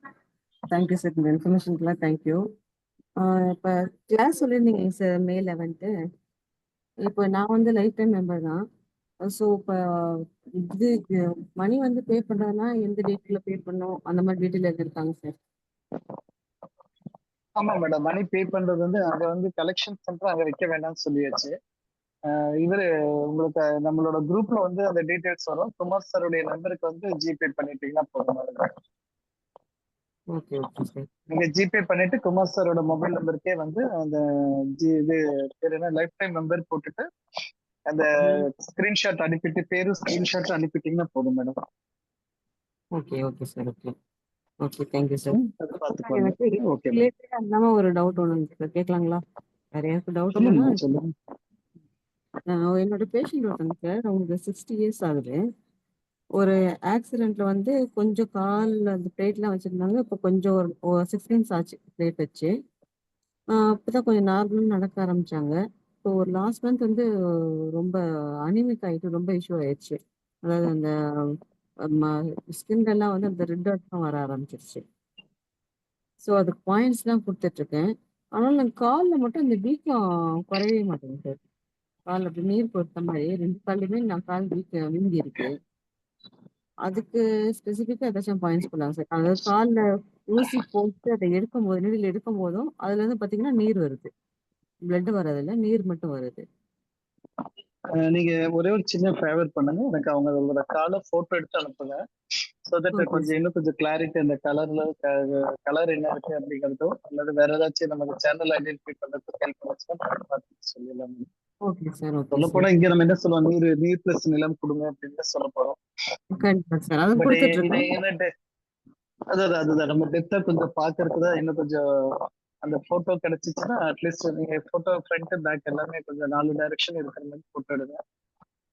தேங்க்யூ சார், இந்த இன்ஃபர்மேஷனுக்குலாம் தேங்க்யூ. இப்போ கிளாஸ் சொல்லியிருந்தீங்க சார் மே 11th. இப்போ நான் வந்து லைஃப் டைம் மெம்பர் தான். ஸோ இப்போ இது மணி வந்து பே பண்ணுறதுனா எந்த டேட்ல பே பண்ணணும் அந்த மாதிரி டீட்டெயில் எழுதிருக்காங்க சார். ஆமா மேடம், மணி பே பண்றது வந்து அங்க வந்து கலெக்ஷன் சென்டர் அங்க வைக்க வேண்டாம்னு சொல்லியாச்சு. இவரு உங்களுக்கு நம்மளோட குரூப்ல வந்து அந்த டீடைல்ஸ் வரும். குமார் சாருடைய நம்பருக்கு வந்து ஜிபே பண்ணிட்டீங்கன்னா போதும் மேடம். Okay okay sir. நீங்க ஜிபே பண்ணிட்டு குமார் சாரோட மொபைல் நம்பருக்கே வந்து அந்த இது பேர் என்ன லைஃப் டைம் நம்பர் போட்டுட்டு அந்த ஸ்கிரீன்ஷாட் அனுப்பிட்டு பேரும் ஸ்கிரீன்ஷாட் அனுப்பிட்டீங்கன்னா போதும் madam. Okay okay sir. Okay okay, thank you sir. அது பார்த்துக்கோங்க. எனக்கு ஓகே மேடம், ரிலேட்டடாக இல்லாமல் ஒரு டவுட் ஒன்று சார், கேட்கலாங்களா? வேற யாருக்கு டவுட் சொல்லுங்க இல்லைன்னா சொல்லுங்க. என்னோட பேஷண்ட் ஒருத்தங்க சார், அவங்களுக்கு 60 இயர்ஸ் ஆகுது. ஒரு ஆக்சிடென்ட்ல வந்து கொஞ்சம் கால் அந்த பிளேட்லாம் வச்சிருந்தாங்க. இப்போ கொஞ்சம் ஒரு 6 மந்த்ஸ் ஆச்சு பிளேட் வச்சு. அப்பதான் கொஞ்சம் நார்மலாக நடக்க ஆரம்பிச்சாங்க. இப்போ ஒரு லாஸ்ட் மந்த் வந்து ரொம்ப அனிமிக் ஆயிட்டு ரொம்ப இஷ்யூ ஆயிடுச்சு. அதாவது அந்த ஸ்கின் எல்லாம் வந்து அந்த ரெட் டாட்லாம் வர ஆரம்பிச்சிருச்சு. ஸோ அதுக்கு பாயிண்ட்ஸ்லாம் கொடுத்துட்டு இருக்கேன். ஆனால் நான் காலில் மட்டும் அந்த வீக்கம் குறையவே மாட்டேங்குது சார். கால் அப்படி நீர் கொடுத்த மாதிரி 2 கால்லையுமே நான் கால் வீங்கி இருக்கு. அதுக்கு ஸ்பெசிஃபிக்கா ஏதாச்சும் பாயிண்ட்ஸ் பண்ணாங்க சார். அதாவது கால்ல ஊசி போட்டு அதை எடுக்கும்போது, நீடில் எடுக்கும் போதும் அதுல இருந்து பாத்தீங்கன்னா நீர் வருது. பிளட் வரதில்ல, நீர் மட்டும் வருது. நீங்க ஒரே ஒரு சின்ன ஃபேவர் பண்ணுங்க, எனக்கு அவங்களோட காலை போட்டோ எடுத்து அனுப்புங்க. ஸோ தட் ஓகே கொஞ்சம் சார். இன்னும் கொஞ்சம் கிளாரிட்டி அந்த கலர் என்ன இருக்கு அப்படிங்கிறதோ அல்லது வேற ஏதாச்சும் நமக்கு சேனல் ஐடென்டிஃபை பண்றதுக்கு ஹெல்ப் பண்ணுச்சுன்னா பார்த்து சொல்லலாம். Okay sir. ஓகே சொல்ல போனா சார். இங்க நம்ம என்ன சொல்லுவோம், நீர் பிளஸ் நிலம் கொடுங்க அப்படின்னு சொல்ல போறோம். கண்டிப்பா சார். அதுவும் பட் கொடுத்துட்டு இதை இருக்கோம். என்ன அதுதான் நம்ம டெப்தா கொஞ்சம் பாக்குறதுக்கு தான் இன்னும் கொஞ்சம் அந்த போட்டோ கிடைச்சிச்சுன்னா அட்லீஸ்ட் நீங்க போட்டோ ஃப்ரண்ட் பேக் எல்லாமே கொஞ்சம் 4 டைரக்ஷன் இருக்கிற மாதிரி போட்டோ எடுங்க.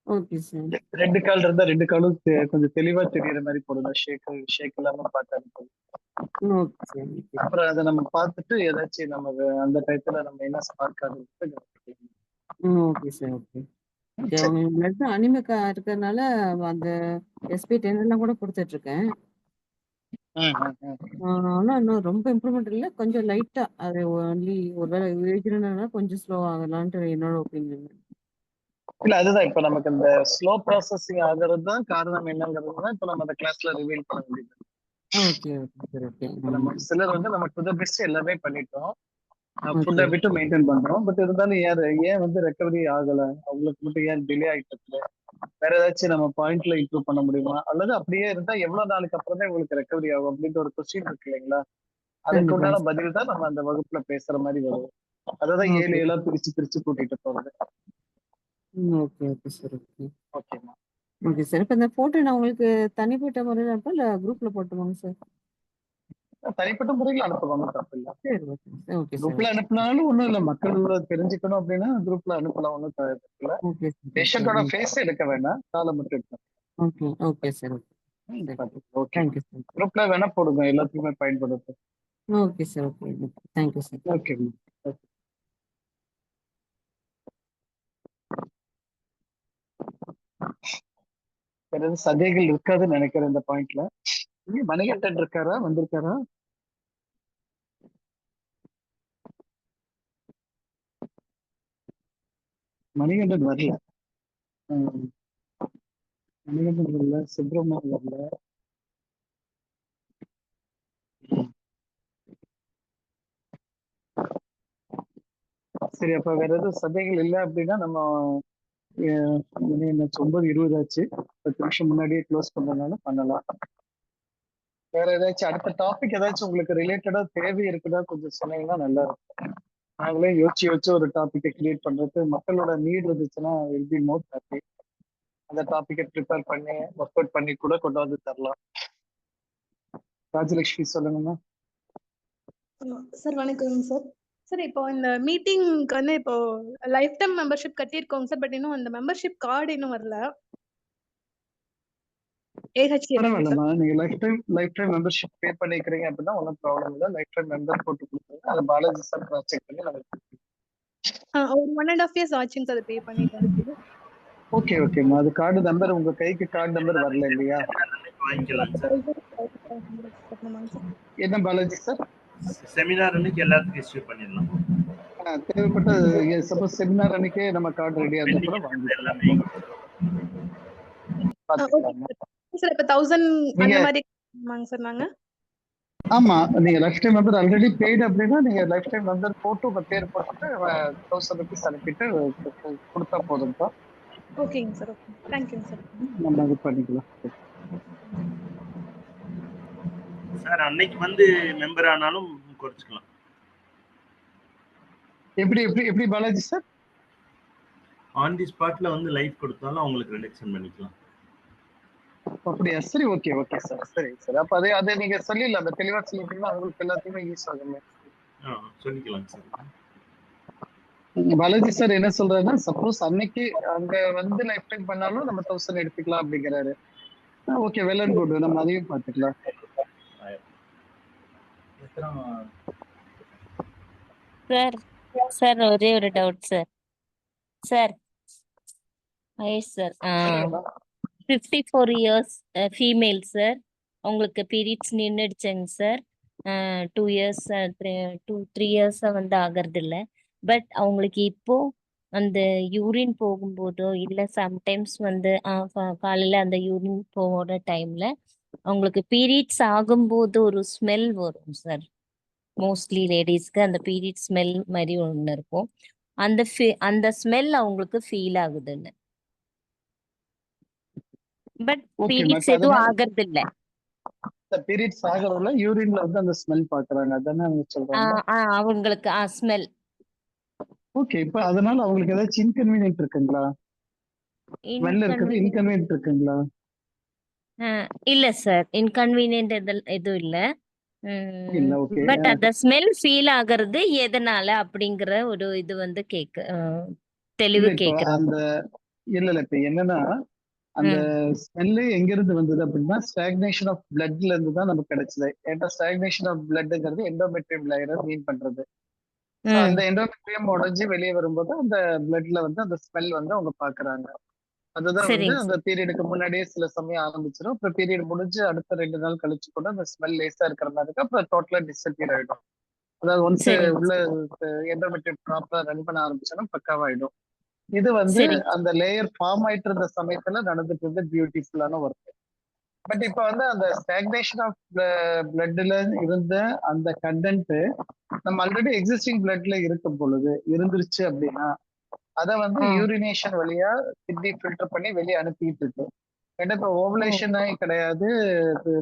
Okay sir. 2 கால் இருந்தா 2 காலும் கொஞ்சம் தெளிவா தெரியுற மாதிரி போடுங்க. ஷேக் இல்லாம பார்த்தாலும். Okay sir. ஓகே. அப்புறம் அதை நம்ம பார்த்துட்டு ஏதாச்சும் நம்ம அந்த டயத்துல நம்ம என்ன ஸ்பார்க் ஆகுது. Okay sir. ஓகே. ஓகே, அவங்க பிளட் அனிமிக்கா இருக்கிறதுனால அந்த SP10 எல்லாம் கூட கொடுத்துட்டு இருக்கேன். ஆனா இன்னும் ரொம்ப இம்ப்ரூவ்மெண்ட் இல்ல. கொஞ்சம் லைட்டா அது ஒன்லி ஒருவேளை ஏஜ்னால கொஞ்சம் ஸ்லோ ஆகலான்ட்டு என்னோட ஒப்பீனியன். இல்ல அதுதான் இப்ப நமக்கு இந்த ஸ்லோ ப்ராசஸிங் ஆகிறது தான் காரணம் என்னங்கிறது தான் இப்ப நம்ம அந்த கிளாஸ்ல ரிவீல் பண்ண முடியுது. Okay okay sir. ஓகே. இப்ப நம்ம சிலர் வந்து நம்ம டு த பெஸ்ட் எல்லாமே பண்ணிட்டோம், ஃபுட் ஓகே. ஹேபிட் மெயின்டைன் பண்றோம். பட் இருந்தாலும் ஏன் வந்து ரெக்கவரி ஆகல, அவங்களுக்கு மட்டும் ஏன் டிலே ஆயிட்டு இருக்கு, வேற ஏதாச்சும் நம்ம பாயிண்ட்ல இம்ப்ரூவ் பண்ண முடியுமா, அல்லது அப்படியே இருந்தா எவ்வளவு நாளுக்கு அப்புறம் தான் உங்களுக்கு ரெக்கவரி ஆகும் அப்படின்ற ஒரு கொஸ்டின் இருக்கு இல்லைங்களா? அதுக்கு கண்டிப்பா. உண்டான பதில் தான் நம்ம அந்த வகுப்புல பேசுற மாதிரி வரும். அதான் ஓகே. 7 பிரிச்சு கூட்டிட்டு போறது. Okay okay sir. ஓகே. ஓகேமா, ஓகே சார். இப்ப இந்த போட்டோ நான் உங்களுக்கு தனிப்பட்ட முறையில் அனுப்ப இல்ல குரூப்ல போட்டுவாங்க சார்? தனிப்பட்ட முறையில் அனுப்புவாங்க, தப்பு இல்லை. சரி, ஓகே சார். Okay sir. குரூப்ல அனுப்புனாலும் ஒண்ணும் இல்ல, மக்களோட தெரிஞ்சுக்கணும் அப்படின்னா குரூப்ல அனுப்பலாம், ஒன்றும் தப்பு இல்லை. Okay sir. பேஷண்டோட ஓகே. ஃபேஸ் எடுக்க வேண்டாம், காலை மட்டும் எடுக்கணும். Okay okay sir. Okay, thank you sir. குரூப்ல வேணா போடுங்க, எல்லாத்துக்குமே பயன்படுத்தும். Okay sir. Okay. Thank you sir. Okay. வேற எதுவும் சந்தேகங்கள் இருக்காதுன்னு நினைக்கிறேன் இந்த பாயிண்ட்ல. மணிகண்டன் இருக்காரா, வந்திருக்காரா? மணிகண்டன் வரல. மணிகண்டன் வரல, சுப்பிரமணியம் வரல. சரி, அப்ப வேற எதுவும் சந்தேகங்கள் இல்லை அப்படின்னா நம்ம 9:20 ஆச்சு, 10 நிமிஷம் முன்னாடியே க்ளோஸ் பண்றதுனால பண்ணலாம். வேற ஏதாச்சும் அடுத்த டாபிக் ஏதாச்சும் உங்களுக்கு ரிலேட்டடா தேவை இருக்குதா கொஞ்சம் சொன்னீங்கன்னா நல்லா இருக்கும். நாங்களே யோசிச்சு ஒரு டாபிக்கை கிரியேட் பண்றது மக்களோட நீட் இருந்துச்சுன்னா வில் பி மோர் ஹாப்பி. அந்த டாபிக்கை ப்ரிப்பேர் பண்ணி ஒர்க் அவுட் பண்ணி கூட கொண்டு வந்து தரலாம். ராஜலட்சுமி சொல்லுங்கம்மா. சார் வணக்கம் சார். சார் இப்போ இந்த மீட்டிங்க்கு வந்து இப்போ லைஃப் டைம் மெம்பர்ஷிப் கட்டியிருக்கோங்க சார். பட் இன்னும் அந்த மெம்பர்ஷிப் கார்டு இன்னும் வரல. ஏஹெச்ஏ சார். பரவாயில்லம்மா, நீங்க லைஃப் டைம் மெம்பர்ஷிப் பே பண்ணிக்கிறீங்க அப்படின்னா ஒன்றும் ப்ராப்ளம் இல்லை. லைஃப் டைம் மெம்பர் போட்டு கொடுத்துருங்க. அது பாலாஜி சார் கிராஸ் செக் பண்ணி நமக்கு. ஒரு 1.5 years ஆச்சுங்க சார் பே பண்ணிட்டேன். ஓகே ஓகேம்மா, அது கார்டு நம்பர் உங்க கைக்கு கார்டு நம்பர் வரல இல்லையா? வாங்கிக்கலாம் சார். என்ன பாலாஜி சார்? செமினார் அன்னைக்கு எல்லாத்துக்கும் இஷ்யூ பண்ணிடலாம். தேவைப்பட்ட சப்போஸ் செமினார் அன்னைக்கே நம்ம கார்டு ரெடியா இருந்தா கூட வாங்கிக்கலாம். எல்லாமே சார் இப்ப 1000 அந்த மாதிரி சார் நாங்க. ஆமா, நீங்க life time member already paid அப்படின்னா நீங்க லைஃப் டைம் மெம்பர் போட்டு உங்க பேர் போட்டு 1000 rupees அனுப்பிட்டு கொடுத்தா போதும்ப்பா. ஓகேங்க சார். ஓகே, தேங்க்யூங்க சார். நம்ம இது பண்ணிக்கலாம் சார். அன்னைக்கு வந்து மெம்பர் ஆனாலும் குறைச்சிக்கலாம். எப்படி எப்படி எப்படி பாலாஜி சார்? ஆன் தி ஸ்பாட்ல வந்து லைஃப் கொடுத்தாலும் அவங்களுக்கு ரிடக்ஷன் பண்ணிக்கலாம். அப்படியா? சரி, ஓகே ஓகே சார். சரி சார், அப்ப அதை நீங்க சொல்லிடலாம். அந்த தெளிவா சொல்லிட்டீங்கன்னா அவங்களுக்கு எல்லாத்தையுமே யூஸ் ஆகுமே. சொல்லிக்கலாம் சார். பாலாஜி சார் என்ன சொல்றாருன்னா, சப்போஸ் அன்னைக்கு அங்க வந்து லைஃப் டைம் பண்ணாலும் நம்ம 1000 எடுத்துக்கலாம் அப்படிங்கிறாரு. ஓகே, வெல் அண்ட் குட், நம்ம அதையும் பார்த்துக்கலாம். சார் சார் ஒரே ஒரு doubt sir. Sir Mahesh sir, 54 years female sir. அவங்களுக்கு பீரியட்ஸ் நின்றுடுச்சுங்க சார். 2 years 3 years வந்து ஆகிறது இல்லை. பட் அவங்களுக்கு இப்போ அந்த யூரின் போகும்போதோ இல்லை சம்டைம்ஸ் வந்து காலையில் அந்த யூரின் போகிற டைமில் அவங்களுக்கு பீரியட்ஸ் ஆகும்போது ஒரு ஸ்மெல் வரும் சார். மோஸ்ட்லி லேடிஸ்க்கு அந்த பீரியட் ஸ்மெல் மாதிரி ஒன்று இருக்கும். அந்த ஸ்மெல் அவங்களுக்கு ஃபீல் ஆகுதுன்னு. பட் பீரியட்ஸ் எதுவும் ஆகிறது இல்லை. பீரியட்ஸ் ஆகிறதுல யூரின்ல வந்து அந்த ஸ்மெல் பாக்குறாங்க, அதானே அவங்க சொல்றாங்க. அவங்களுக்கு ஸ்மெல். ஓகே, இப்ப அதனால அவங்களுக்கு ஏதாச்சும் இன்கன்வீனியன்ட் இருக்குங்களா? ஸ்மெல் இருக்குது, இன்கன்வீனியன்ட் இருக்குங்களா? இல்ல சார், இன்கன்வீனியன்ட் எதுவும் இல்ல. இல்ல, ஓகே. பட் அந்த ஸ்மெல் ஃபீல் ஆகிறது எதனால அப்படிங்கிற ஒரு இது வந்து தெளிவு கேக்குறேன். அந்த இல்ல இப்ப என்னன்னா, அந்த ஸ்மெல்லு எங்க இருந்து வந்தது அப்படின்னா ஸ்டாக்னேஷன் ஆஃப் பிளட்ல இருந்து தான் நமக்கு கிடைச்சது. ஏன்னா ஸ்டாக்னேஷன் ஆஃப் பிளட்ங்கிறது எண்டோமெட்ரியம் லேயரை மீன் பண்றது. அந்த எண்டோமெட்ரியம் உடைஞ்சு வெளியே வரும்போது அந்த பிளட்ல வந்து அந்த ஸ்மெல் வந்து அவங்க பாக்குறாங்க. அதுதான் வந்து அந்த பீரியடுக்கு முன்னாடியே சில சமயம் ஆரம்பிச்சிடும். அப்புறம் பீரியட் முடிஞ்சு அடுத்த 2 நாள் கழிச்சு கூட அந்த ஸ்மெல் லேசா இருக்கிற மாதிரி இருக்கு. அப்புறம் டோட்டலா டிஸப்பியர் ஆயிடும். அதாவது ஒன்ஸ் உள்ள எண்டோமெட்ரியம் ப்ராப்பரா ரன் பண்ண ஆரம்பிச்சோன்னா பக்காவாயிடும். இது வந்து அந்த லேயர் ஃபார்ம் ஆயிட்டு இருந்த சமயத்துல நடந்துட்டு இருந்த பியூட்டிஃபுல்லான ஒர்க். பட் இப்ப வந்து அந்த ஸ்டாக்னேஷன் ஆஃப் பிளட்ல இருந்த அந்த கண்டென்ட் நம்ம ஆல்ரெடி எக்ஸிஸ்டிங் பிளட்ல இருக்கும் பொழுது இருந்துருச்சு அப்படின்னா அதை வந்து யூரினேஷன் வழியா கிட்னி ஃபில்டர் பண்ணி வெளியே அனுப்பிட்டு இருக்கு. ஏன்னா இப்ப ஓவலேஷனும் கிடையாது,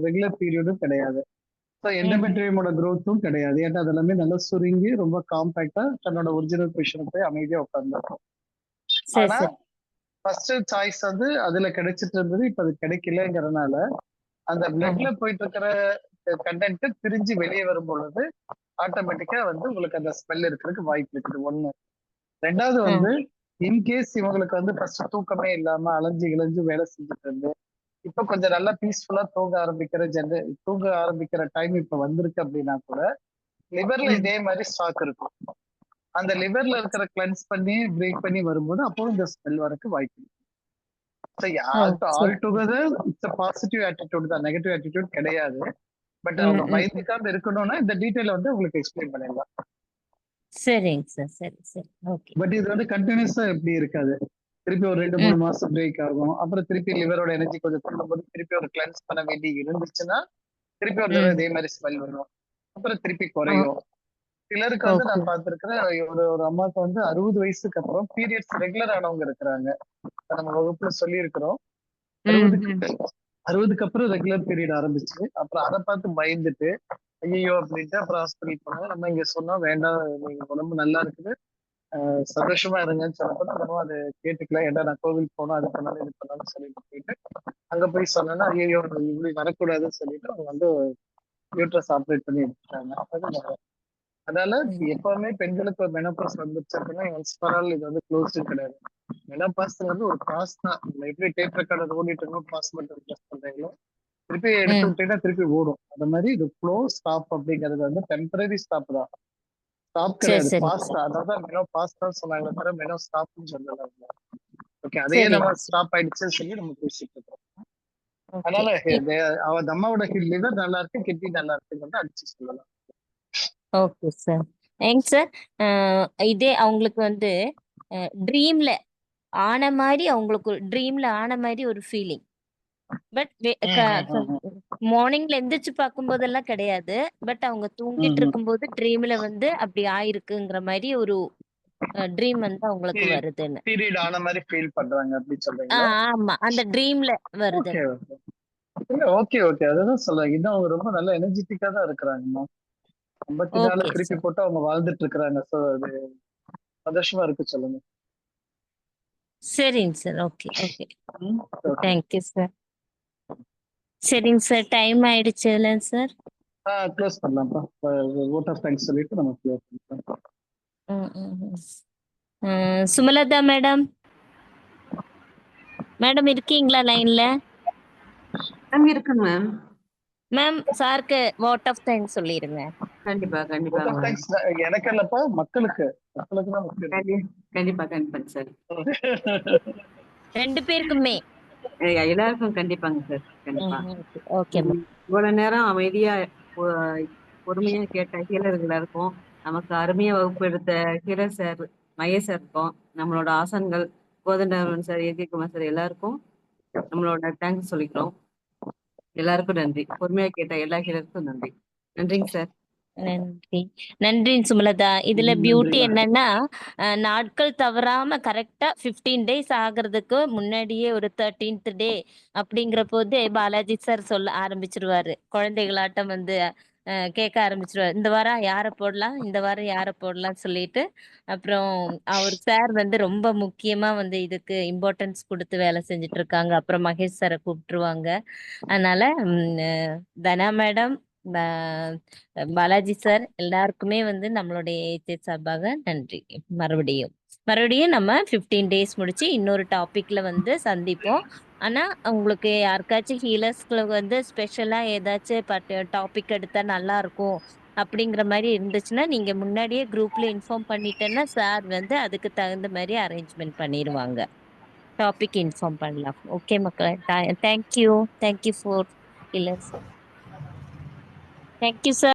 ரெகுலர் பீரியடும் கிடையாது. ஸோ எண்டோமெட்ரியமோட க்ரோத்தும் கிடையாது. ஏன்னா அதெல்லாமே நல்லா சுருங்கி ரொம்ப காம்பேக்டா தன்னோட ஒரிஜினல் பொசிஷன் போய் அமைதியா உட்கார்ந்துருக்கும். ஆனா ஃபர்ஸ்ட் சாய்ஸ் வந்து அதுல கிடைச்சிட்டு இருந்தது, இப்ப அது கிடைக்கலங்கிறதுனால அந்த பிளட்ல போயிட்டு இருக்கிற கண்டென்ட் பிரிஞ்சு வெளியே வரும் பொழுது ஆட்டோமேட்டிக்கா வந்து உங்களுக்கு அந்த ஸ்மெல் இருக்கிறதுக்கு வாய்ப்பு இருக்குது. ஒண்ணு. ரெண்டாவது வந்து இன்கேஸ் இவங்களுக்கு வந்து ஃபர்ஸ்ட் தூக்கமே இல்லாம அலைஞ்சு இழைஞ்சு வேலை செஞ்சுட்டு இருந்து இப்ப கொஞ்சம் நல்லா பீஸ்ஃபுல்லா தூங்க ஆரம்பிக்கிற டைம் இப்ப வந்திருக்கு அப்படின்னா கூட லிவர்ல இதே மாதிரி ஸ்டாக் இருக்கும். அந்த லிவர்ல இருக்கிற கிளென்ஸ் பண்ணி பிரேக் பண்ணி வரும்போது அப்போ இந்த ஸ்மெல் வரக்கு வாய்ப்பு இருக்கு. All together it's positive attitude தான், நெகட்டிவ் ஆட்டிடியூட் கிடையாது. பட் அவங்க பயந்துக்காம இருக்கணும்னா இந்த டீடைல வந்து உங்களுக்கு எக்ஸ்பிளைன் பண்ணிடலாம். சரிங்க சார், சரி சரி, ஓகே. பட் இது வந்து கண்டினியூஸா எப்படி இருக்காது. திருப்பி ஒரு 2-3 மாசம் பிரேக் ஆகும். அப்புறம் திருப்பி லிவரோட எனர்ஜி கொஞ்சம் பண்ணும்போது திருப்பி ஒரு கிளென்ஸ் பண்ண வேண்டி இருந்துச்சுன்னா திருப்பி ஒரு தடவை இதே மாதிரி ஸ்மெல் வரும். அப்புறம் திருப்பி குறையும். சிலருக்கு வந்து நான் பார்த்திருக்கிறேன், ஒரு அம்மாவுக்கு வந்து 60 வயசுக்கு அப்புறம் பீரியட்ஸ் ரெகுலர் ஆனவங்க இருக்கிறாங்க. நம்ம வகுப்புல சொல்லி இருக்கிறோம். 60க்கு அப்புறம் ரெகுலர் பீரியட் ஆரம்பிச்சு அப்புறம் அதை பார்த்து பயந்துட்டு ஐயோ அப்படின்ட்டு அப்புறம் ஹாஸ்பிட்டல் போனாங்க. நம்ம இங்க சொன்னோம் வேண்டாம், நீங்க உடம்பு நல்லா இருக்குது, சந்தோஷமா இருங்கன்னு சொன்னப்போ நம்ம அதை கேட்டுக்கலாம். ஏன்னா நான் கோவில் போனோம், அது பண்ணாலும் இது பண்ணாலும் சொல்லிட்டு போயிட்டு அங்க போய் சொன்னேன்னா ஐயோ இப்படி வரக்கூடாதுன்னு சொல்லிட்டு அவங்க வந்து யூட்ரஸ் ஆப்ரேட் பண்ணி எடுத்துட்டாங்க. அதனால எப்பவுமே பெண்களுக்கு ஒரு மெனோபாஸ் வந்துச்சு அப்படின்னா ஒன்ஸ் ஃபார் ஆல் இது வந்து க்ளோஸ்டு கிடையாது. மெனோபாஸ் வந்து ஒரு பாஸ் தான். நம்ம எப்படி டேப் ரெக்கார்டர் ஓடிட்டு இருக்கோம், பாஸ் மட்டும் ப்ரெஸ் பண்றீங்களோ திருப்பி எடுத்து விட்டீங்கன்னா திருப்பி ஓடும். அந்த மாதிரி இது க்ளோஸ் ஸ்டாப் அப்படிங்கிறது வந்து டெம்பரரி ஸ்டாப் தான், ஸ்டாப் கிடையாது. பாஸ் தான். அதான் மெனோ பாஸ் தான் சொன்னாங்களே தவிர மெனோ ஸ்டாப்னு சொல்லல. ஓகே, அதையே நம்ம ஸ்டாப் ஆயிடுச்சுன்னு சொல்லி நம்ம பேசிட்டு இருக்கோம். அதனால அவ அம்மாவோட லிவர் நல்லா இருக்கு, கிட்னி நல்லா இருக்குன்னு அடிச்சு சொல்லலாம். Okay sir. ஏங்க சார், இதே அவங்களுக்கு வந்து ட்ரீம்ல ஆன மாதிரி, அவங்களுக்கு ட்ரீம்ல ஆன மாதிரி ஒரு ஃபீலிங். பட் மார்னிங்ல எந்திரிச்சு பார்க்கும் போதெல்லாம் கிடையாது. பட் அவங்க தூங்கிட்டு இருக்கும்போது ட்ரீம்ல வந்து அப்படி ஆயிருக்குங்கிற மாதிரி ஒரு ட்ரீம் வந்து அவங்களுக்கு வருதுன்னு. பீரியட் ஆன மாதிரி ஃபீல் பண்றாங்க அப்படி சொல்றீங்க? ஆமா, அந்த ட்ரீம்ல வருது. ஓகே ஓகே, அதான் சொல்றேன். இன்னும் அவங்க ரொம்ப நல்ல எனர்ஜெட்டிக்கா தான் இருக்கிறாங்க. 54 திருப்பி போட்டு அவங்க வாழ்ந்துட்டு இருக்கிறாங்க. சோ அது சந்தோஷமா இருக்கு. சொல்லுங்க. சரிங்க sir. Okay okay, thank you sir. சரிங்க சார், டைம் ஆயிடுச்சு இல்லைங்க சார்? க்ளோஸ் பண்ணலாம்ப்பா. வோட் ஆஃப் தேங்க்ஸ் சொல்லிட்டு நம்ம க்ளோஸ் பண்ணலாம். சுமலதா மேடம், மேடம் இருக்கீங்களா லைன்ல? மேம் இருக்குங்க மேம். மேம் சாருக்கு வோட் ஆஃப் தேங்க்ஸ் சொல்லிருங்க. கண்டிப்பா கண்டிப்பா எனக்கு இல்லப்பா, மக்களுக்கு தான் முக்கியம். கண்டிப்பா கண்டிப்பா சார். 2 பேருக்குமே எல்லாருக்கும் கண்டிப்பாங்க சார். கண்டிப்பா. ஓகே. இவ்வளவு நேரம் அமைதியா பொறுமையா கேட்ட ஹீலர்கள் இருக்கும், நமக்கு அருமையா வகுப்பு எடுத்த ஹீலர் சார் மகேஷ் சார் இருக்கும், நம்மளோட ஆசான்கள் கோதண்டராமன் சார், ஏகேகுமார் சார், எல்லாருக்கும் நம்மளோட தேங்க்ஸ் சொல்லிக்கிறோம். எல்லாருக்கும் நன்றி. பொறுமையா கேட்ட எல்லா ஹீலருக்கும் நன்றி. நன்றிங்க சார். நன்றி சுமலதா. இதுல பியூட்டி என்னன்னா, நாட்கள் தவறாம கரெக்டா 15 டேஸ் ஆகுறதுக்கு முன்னாடியே ஒரு 13th டே அப்படிங்கிற போது பாலாஜி சார் சொல்ல ஆரம்பிச்சிருவாரு. குழந்தைகளாட்டம் வந்து கேட்க ஆரம்பிச்சிருவாரு, இந்த வாரம் யாரை போடலாம், இந்த வாரம் யாரை போடலாம் சொல்லிட்டு. அப்புறம் அவர் சார் வந்து ரொம்ப முக்கியமா வந்து இதுக்கு இம்பார்ட்டன்ஸ் கொடுத்து வேலை செஞ்சுட்டு இருக்காங்க. அப்புறம் மகேஷ் சாரை கூப்பிட்டுருவாங்க. அதனால தனா மேடம், பாலாஜி சார் எல்லாருக்குமே வந்து நம்மளுடைய ஏஜே சார்பாக நன்றி. மறுபடியும் நம்ம 15 டேஸ் முடிச்சு இன்னொரு டாபிக்ல வந்து சந்திப்போம். ஆனா உங்களுக்கு யாருக்காச்சும் ஹீலர்ஸ்க்கு வந்து ஸ்பெஷலா ஏதாச்சும் டாபிக் எடுத்தா நல்லா இருக்கும் அப்படிங்கிற மாதிரி இருந்துச்சுன்னா நீங்க முன்னாடியே குரூப்ல இன்ஃபார்ம் பண்ணிட்டேன்னா சார் வந்து அதுக்கு தகுந்த மாதிரி அரேஞ்ச்மெண்ட் பண்ணிடுவாங்க. டாபிக் இன்ஃபார்ம் பண்ணலாம். ஓகே மக்களே, thank you for healers. Thank you sir.